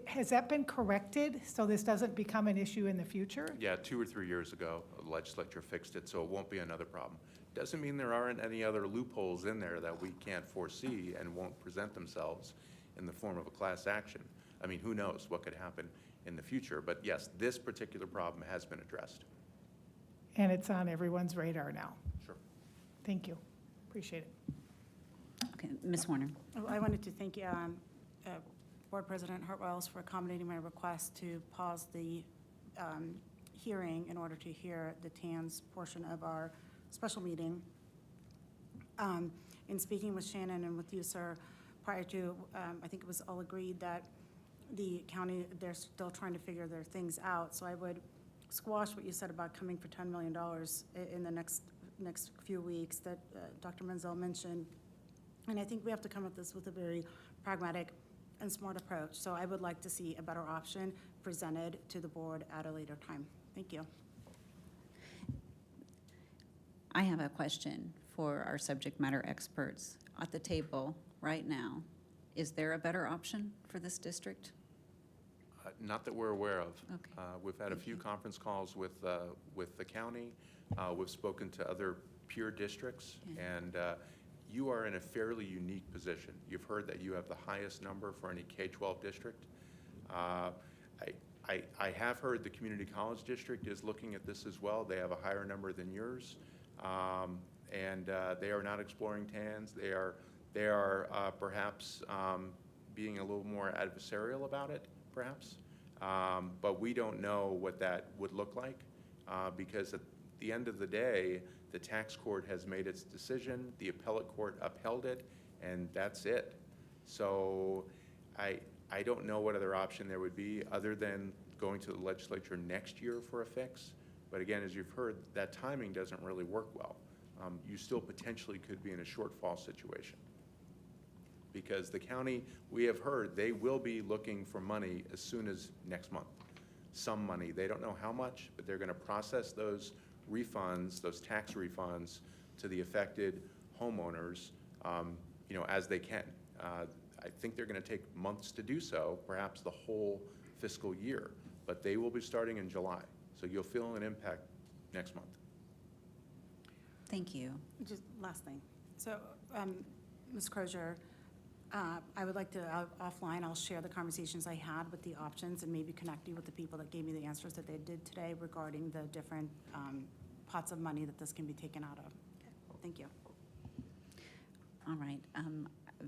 Has that been corrected so this doesn't become an issue in the future? Yeah, 2 or 3 years ago, the legislature fixed it, so it won't be another problem. Doesn't mean there aren't any other loopholes in there that we can't foresee and won't present themselves in the form of a class action. I mean, who knows what could happen in the future, but yes, this particular problem has been addressed. And it's on everyone's radar now. Sure. Thank you. Appreciate it. Okay, Ms. Warner. I wanted to thank Board President Hartwells for accommodating my request to pause the hearing in order to hear the TANs portion of our special meeting In speaking with Shannon and with you, sir, prior to, I think it was all agreed that the county, they're still trying to figure their things out. So I would squash what you said about coming for $10 million in the next few weeks that Dr. Menzel mentioned. And I think we have to come at this with a very pragmatic and smart approach. So I would like to see a better option presented to the board at a later time. Thank you. I have a question for our subject matter experts at the table right now. Is there a better option for this district? Not that we're aware of. Okay. We've had a few conference calls with the county. We've spoken to other peer districts, and you are in a fairly unique position. You've heard that you have the highest number for any K-12 district. I have heard the community college district is looking at this as well. They have a higher number than yours, and they are not exploring TANs. They are perhaps being a little more adversarial about it, perhaps. But we don't know what that would look like because at the end of the day, the tax court has made its decision, the appellate court upheld it, and that's it. So I don't know what other option there would be other than going to the legislature next year for a fix. But again, as you've heard, that timing doesn't really work well. You still potentially could be in a shortfall situation. Because the county, we have heard, they will be looking for money as soon as next month. Some money, they don't know how much, but they're gonna process those refunds, those tax refunds to the affected homeowners, as they can. I think they're gonna take months to do so, perhaps the whole fiscal year, but they will be starting in July. So you'll feel an impact next month. Thank you. Just last thing. So, Ms. Crozier, I would like to, offline, I'll share the conversations I had with the options and maybe connect you with the people that gave me the answers that they did today regarding the different pots of money that this can be taken out of. Thank you. All right.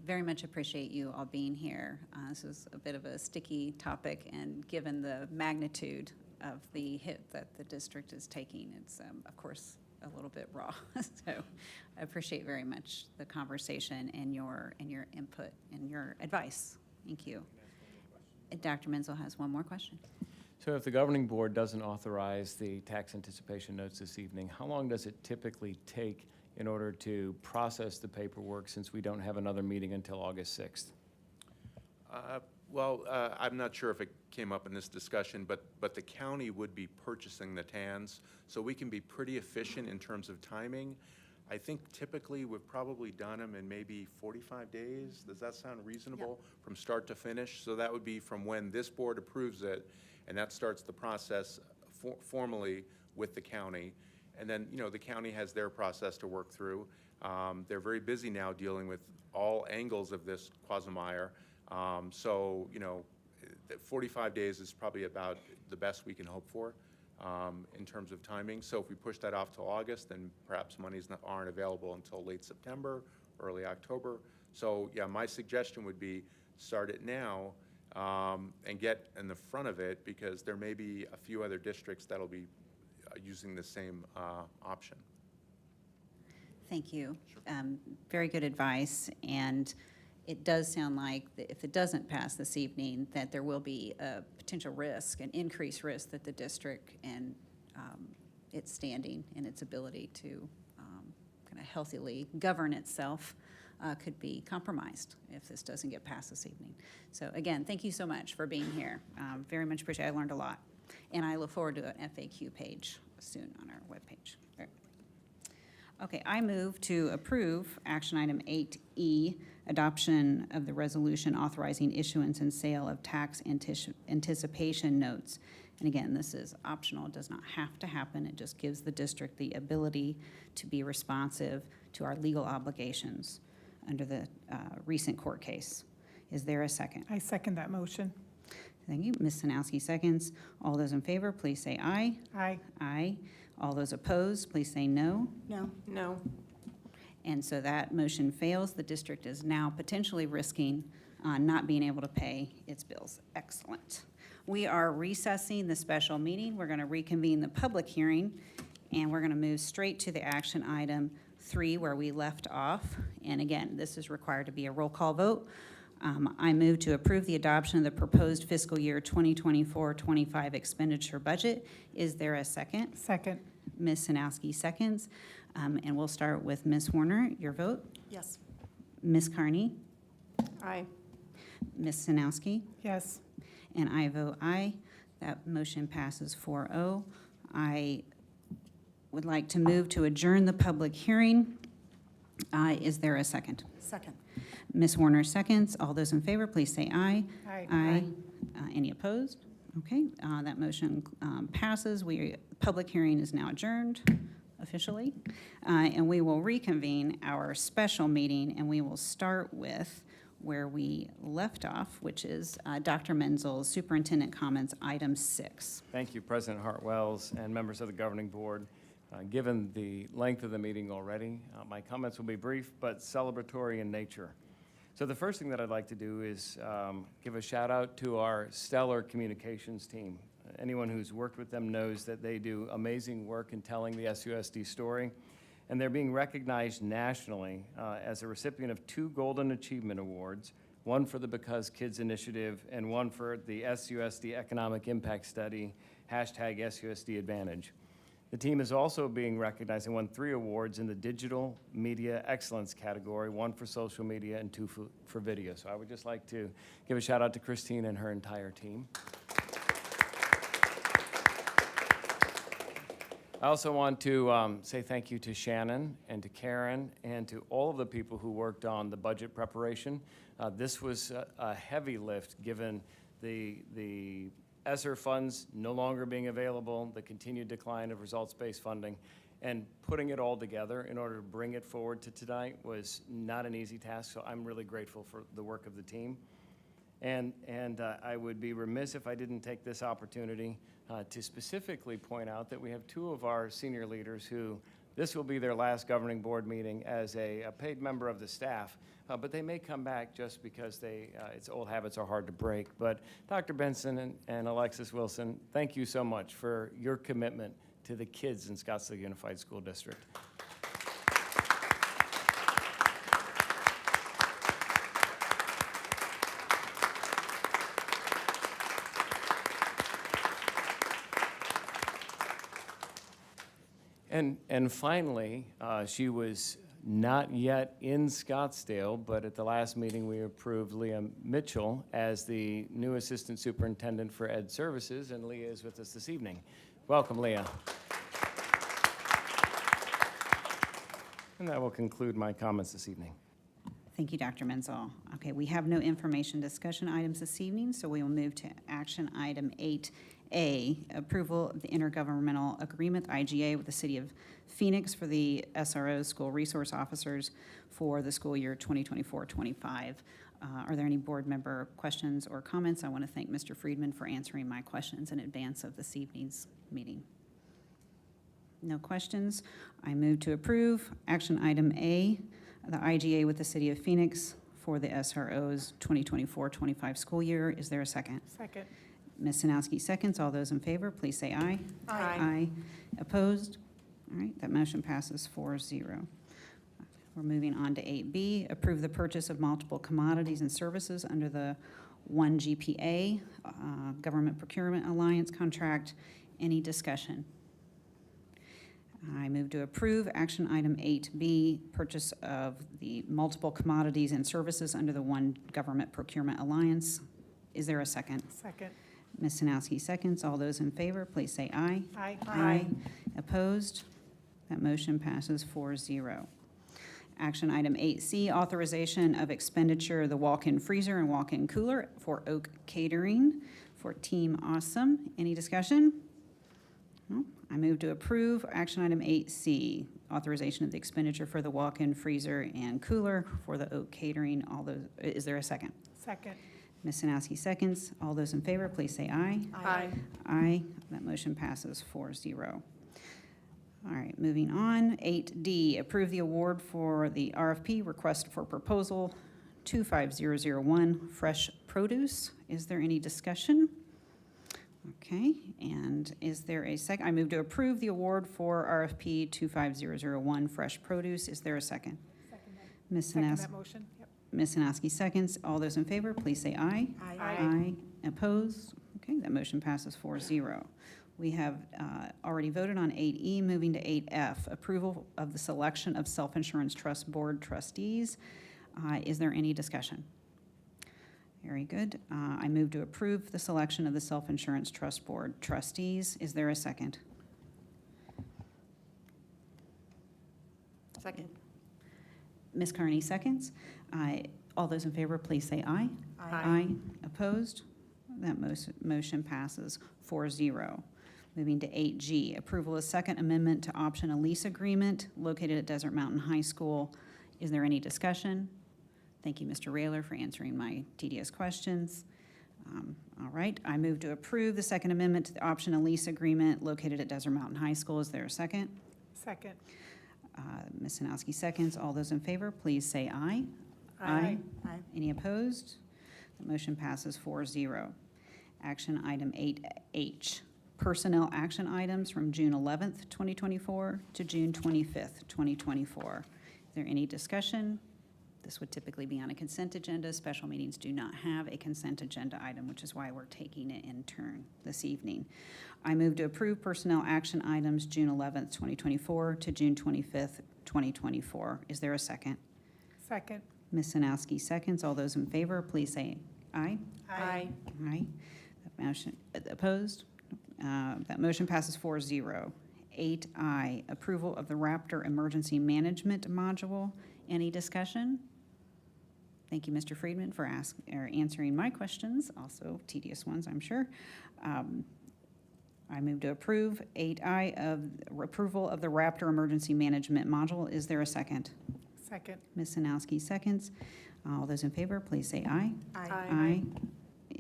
Very much appreciate you all being here. This is a bit of a sticky topic, and given the magnitude of the hit that the district is taking, it's, of course, a little bit raw. So I appreciate very much the conversation and your input and your advice. Thank you. And Dr. Menzel has one more question. So if the governing board doesn't authorize the tax anticipation notes this evening, how long does it typically take in order to process the paperwork, since we don't have another meeting until August 6th? I'm not sure if it came up in this discussion, but the county would be purchasing the TANs, so we can be pretty efficient in terms of timing. I think typically we've probably done them in maybe 45 days. Does that sound reasonable? Yep. From start to finish? So that would be from when this board approves it, and that starts the process formally with the county. And then, the county has their process to work through. They're very busy now dealing with all angles of this quagmire. 45 days is probably about the best we can hope for in terms of timing. So if we push that off till August, then perhaps monies aren't available until late September, early October. So yeah, my suggestion would be start it now and get in the front of it, because there may be a few other districts that'll be using the same option. Thank you. Very good advice, and it does sound like that if it doesn't pass this evening, that there will be a potential risk, an increased risk that the district and its standing and its ability to kind of healthily govern itself could be compromised if this doesn't get passed this evening. So again, thank you so much for being here. Very much appreciate it. I learned a lot. And I look forward to an FAQ page soon on our webpage. Okay, I move to approve action item 8E, adoption of the resolution authorizing issuance and sale of tax anticipation notes. And again, this is optional. It does not have to happen. It just gives the district the ability to be responsive to our legal obligations under the recent court case. Is there a second? I second that motion. Thank you. Ms. Sanowski seconds. All those in favor, please say aye. Aye. Aye. All those opposed, please say no. No? No. And so that motion fails. The district is now potentially risking not being able to pay its bills. Excellent. We are recessing the special meeting. We're going to reconvene the public hearing, and we're going to move straight to the action item 8.3, where we left off. And again, this is required to be a roll call vote. I move to approve the adoption of the proposed fiscal year 2024-25 expenditure budget. Is there a second? Second. Ms. Sanowski seconds. And we'll start with Ms. Warner. Your vote? Yes. Ms. Carney? Aye. Ms. Sanowski? Yes. And I vote aye. That motion passes 4-0. I would like to move to adjourn the public hearing. Is there a second? Second. Ms. Warner seconds. All those in favor, please say aye. Aye. Aye. Any opposed? Okay, that motion passes. Public hearing is now adjourned officially. And we will reconvene our special meeting, and we will start with where we left off, which is Dr. Menzel's Superintendent Comments, Item 6. Thank you, President Hartwells and members of the governing board. Given the length of the meeting already, my comments will be brief but celebratory in nature. So the first thing that I'd like to do is give a shout out to our stellar communications team. Anyone who's worked with them knows that they do amazing work in telling the SUSD story, and they're being recognized nationally as a recipient of 2 Golden Achievement Awards, one for the Because Kids Initiative and one for the SUSD Economic Impact Study, #SUSD Advantage. The team is also being recognized and won 3 awards in the Digital Media Excellence category, 1 for social media and 2 for video. So I would just like to give a shout out to Christine and her entire team. I also want to say thank you to Shannon and to Karen and to all of the people who worked on the budget preparation. This was a heavy lift given the ESSER funds no longer being available, the continued decline of results-based funding, and putting it all together in order to bring it forward to tonight was not an easy task, so I'm really grateful for the work of the team. And I would be remiss if I didn't take this opportunity to specifically point out that we have 2 of our senior leaders who this will be their last governing board meeting as a paid member of the staff, but they may come back just because it's old habits are hard to break. But Dr. Benson and Alexis Wilson, thank you so much for your commitment to the kids in Scottsdale Unified School District. And finally, she was not yet in Scottsdale, but at the last meeting, we approved Leah Mitchell as the new Assistant Superintendent for Ed Services, and Leah is with us this evening. Welcome, Leah. And that will conclude my comments this evening. Thank you, Dr. Menzel. Okay, we have no information discussion items this evening, so we will move to action item 8A, approval of the intergovernmental agreement, IGA, with the City of Phoenix for the SRO school resource officers for the school year 2024-25. Are there any board member questions or comments? I want to thank Mr. Friedman for answering my questions in advance of this evening's meeting. No questions. I move to approve action item A, the IGA with the City of Phoenix for the SRO's 2024-25 school year. Is there a second? Second. Ms. Sanowski seconds. All those in favor, please say aye. Aye. Opposed? All right, that motion passes 4-0. We're moving on to 8B, approve the purchase of multiple commodities and services under the 1GPA Government Procurement Alliance contract. Any discussion? I move to approve action item 8B, purchase of the multiple commodities and services under the One Government Procurement Alliance. Is there a second? Second. Ms. Sanowski seconds. All those in favor, please say aye. Aye. Opposed? That motion passes 4-0. Action item 8C, authorization of expenditure of the walk-in freezer and walk-in cooler for Oak Catering for Team Awesome. Any discussion? No. I move to approve action item 8C, authorization of the expenditure for the walk-in freezer and cooler for the Oak Catering. All those, is there a second? Second. Ms. Sanowski seconds. All those in favor, please say aye. Aye. Aye. That motion passes 4-0. All right, moving on. 8D, approve the award for the RFP, request for proposal 25001, fresh produce. Is there any discussion? Okay, and is there a second? I move to approve the award for RFP 25001 Fresh Produce. Is there a second? Ms. Second Sinas- that motion? Yep. Ms. Sinaski seconds. All those in favor, please say aye. Aye. Opposed? Okay, that motion passes 4-0. We have already voted on 8E, moving to 8F, approval of the selection of Self-Insurance Trust Board trustees. Is there any discussion? Very good. I move to approve the selection of the Self-Insurance Trust Board trustees. Is there a second? Second. Ms. Carney seconds. All those in favor, please say aye. Aye. Opposed? That motion passes 4-0. Moving to 8G, approval of second amendment to option a lease agreement located at Desert Mountain High School. Is there any discussion? Thank you, Mr. Rayler, for answering my tedious questions. All right, I move to approve the second amendment to the option a lease agreement located at Desert Mountain High School. Is there a second? Second. Ms. Sanowski seconds. All those in favor, please say aye. Aye. Aye. Any opposed? The motion passes 4-0. Action item 8H, personnel action items from June 11th, 2024 to June 25th, 2024. Is there any discussion? This would typically be on a consent agenda. Special meetings do not have a consent agenda item, which is why we're taking it in turn this evening. I move to approve personnel action items June 11th, 2024 to June 25th, 2024. Is there a second? Second. Ms. Sanowski seconds. All those in favor, please say aye. Aye. Aye. That motion, opposed? That motion passes 4-0. 8I, approval of the Raptor Emergency Management Module. Any discussion? Thank you, Mr. Friedman, for answering my questions, also tedious ones, I'm sure. I move to approve 8I of approval of the Raptor Emergency Management Module. Is there a second? Second. Ms. Sanowski seconds. All those in favor, please say aye. Aye.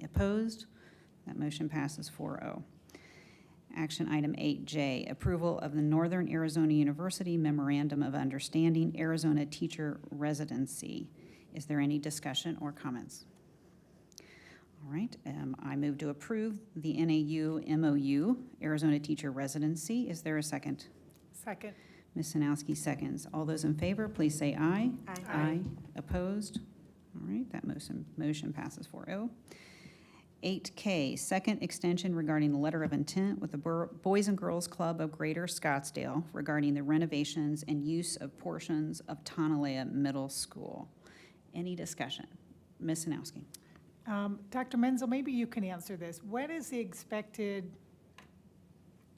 Opposed? That motion passes 4-0. Action item 8J, approval of the Northern Arizona University Memorandum of Understanding, Arizona Teacher Residency. Is there any discussion or comments? All right, I move to approve the NAU MOU, Arizona Teacher Residency. Is there a second? Second. Ms. Sanowski seconds. All those in favor, please say aye. Aye. Opposed? All right, that motion passes 4-0. 8K, second extension regarding the letter of intent with the Boys and Girls Club of Greater Scottsdale regarding the renovations and use of portions of Tonalea Middle School. Any discussion? Ms. Sanowski. Dr. Menzel, maybe you can answer this. What is the expected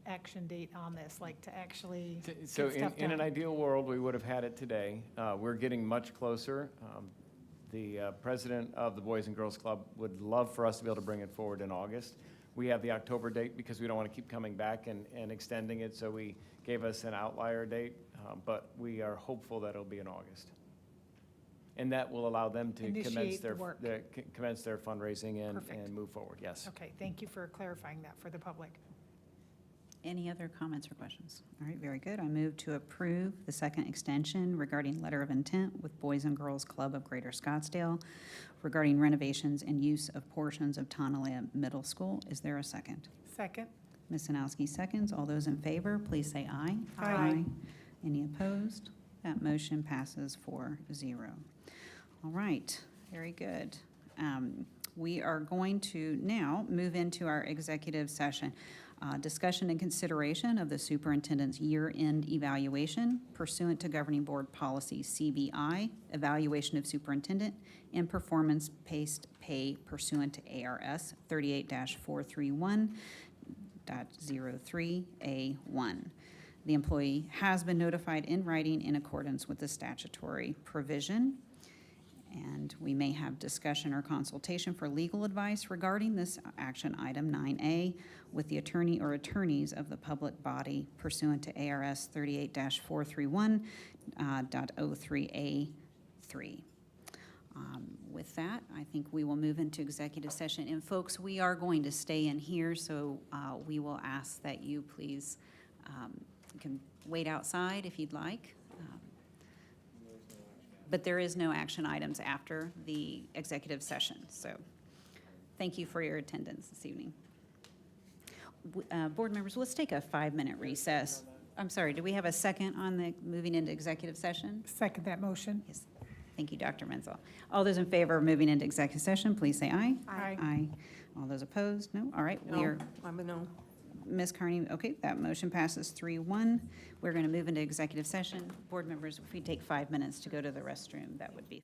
action date on this, like to actually So get stuff in an done? ideal world, we would have had it today. We're getting much closer. The president of the Boys and Girls Club would love for us to be able to bring it forward in August. We have the October date because we don't want to keep coming back and extending it, so we gave us an outlier date, but we are hopeful that it'll be in August. And that will allow them to Initiate the work. commence their fundraising Perfect. and move forward, yes. Okay, thank you for clarifying that for the public. Any other comments or questions? All right, very good. I move to approve the second extension regarding letter of intent with Boys and Girls Club of Greater Scottsdale regarding renovations and use of portions of Tonalea Middle School. Is there a second? Second. Ms. Sanowski seconds. All those in favor, please say aye. Aye. Any opposed? That motion passes 4-0. All right, very good. We are going to now move into our executive session. Discussion and consideration of the superintendent's year-end evaluation pursuant to Governing Board Policy CBI, evaluation of superintendent, and performance-based pay pursuant to ARS 38-431.03A1. The employee has been notified in writing in accordance with the statutory provision. And we may have discussion or consultation for legal advice regarding this action item 9A with the attorney or attorneys of the public body pursuant to ARS 38-431.03A3. With that, I think we will move into executive session. And folks, we are going to stay in here, so we will ask that you please, you can wait outside if you'd like. But there is no action items after the executive session. So thank you for your attendance this evening. Board members, let's take a 5-minute recess. I'm sorry, do we have a second on the moving into executive session? Second that motion. Yes. Thank you, Dr. Menzel. All those in favor of moving into executive session, please say aye. Aye. Aye. All those opposed? No? All right, we are, I'm a no. Ms. Carney, okay, that motion passes 3-1. We're going to move into executive session. Board members, if we take 5 minutes to go to the restroom, that would be.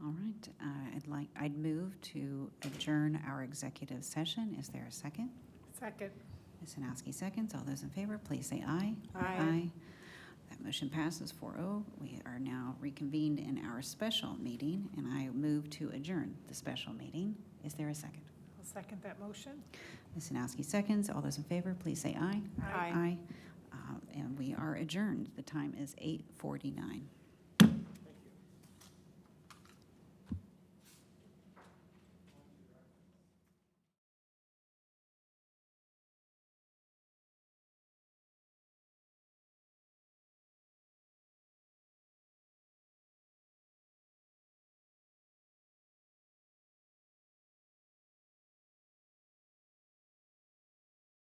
All right, I'd move to adjourn our executive session. Is there a second? Second. Ms. Sanowski seconds. All those in favor, please say aye. Aye. That motion passes 4-0. We are now reconvened in our special meeting, and I move to adjourn the special meeting. Is there a second? I'll second that motion. Ms. Sanowski seconds. All those in favor, please say aye. Aye. Aye. And we are adjourned. The time is 8:49.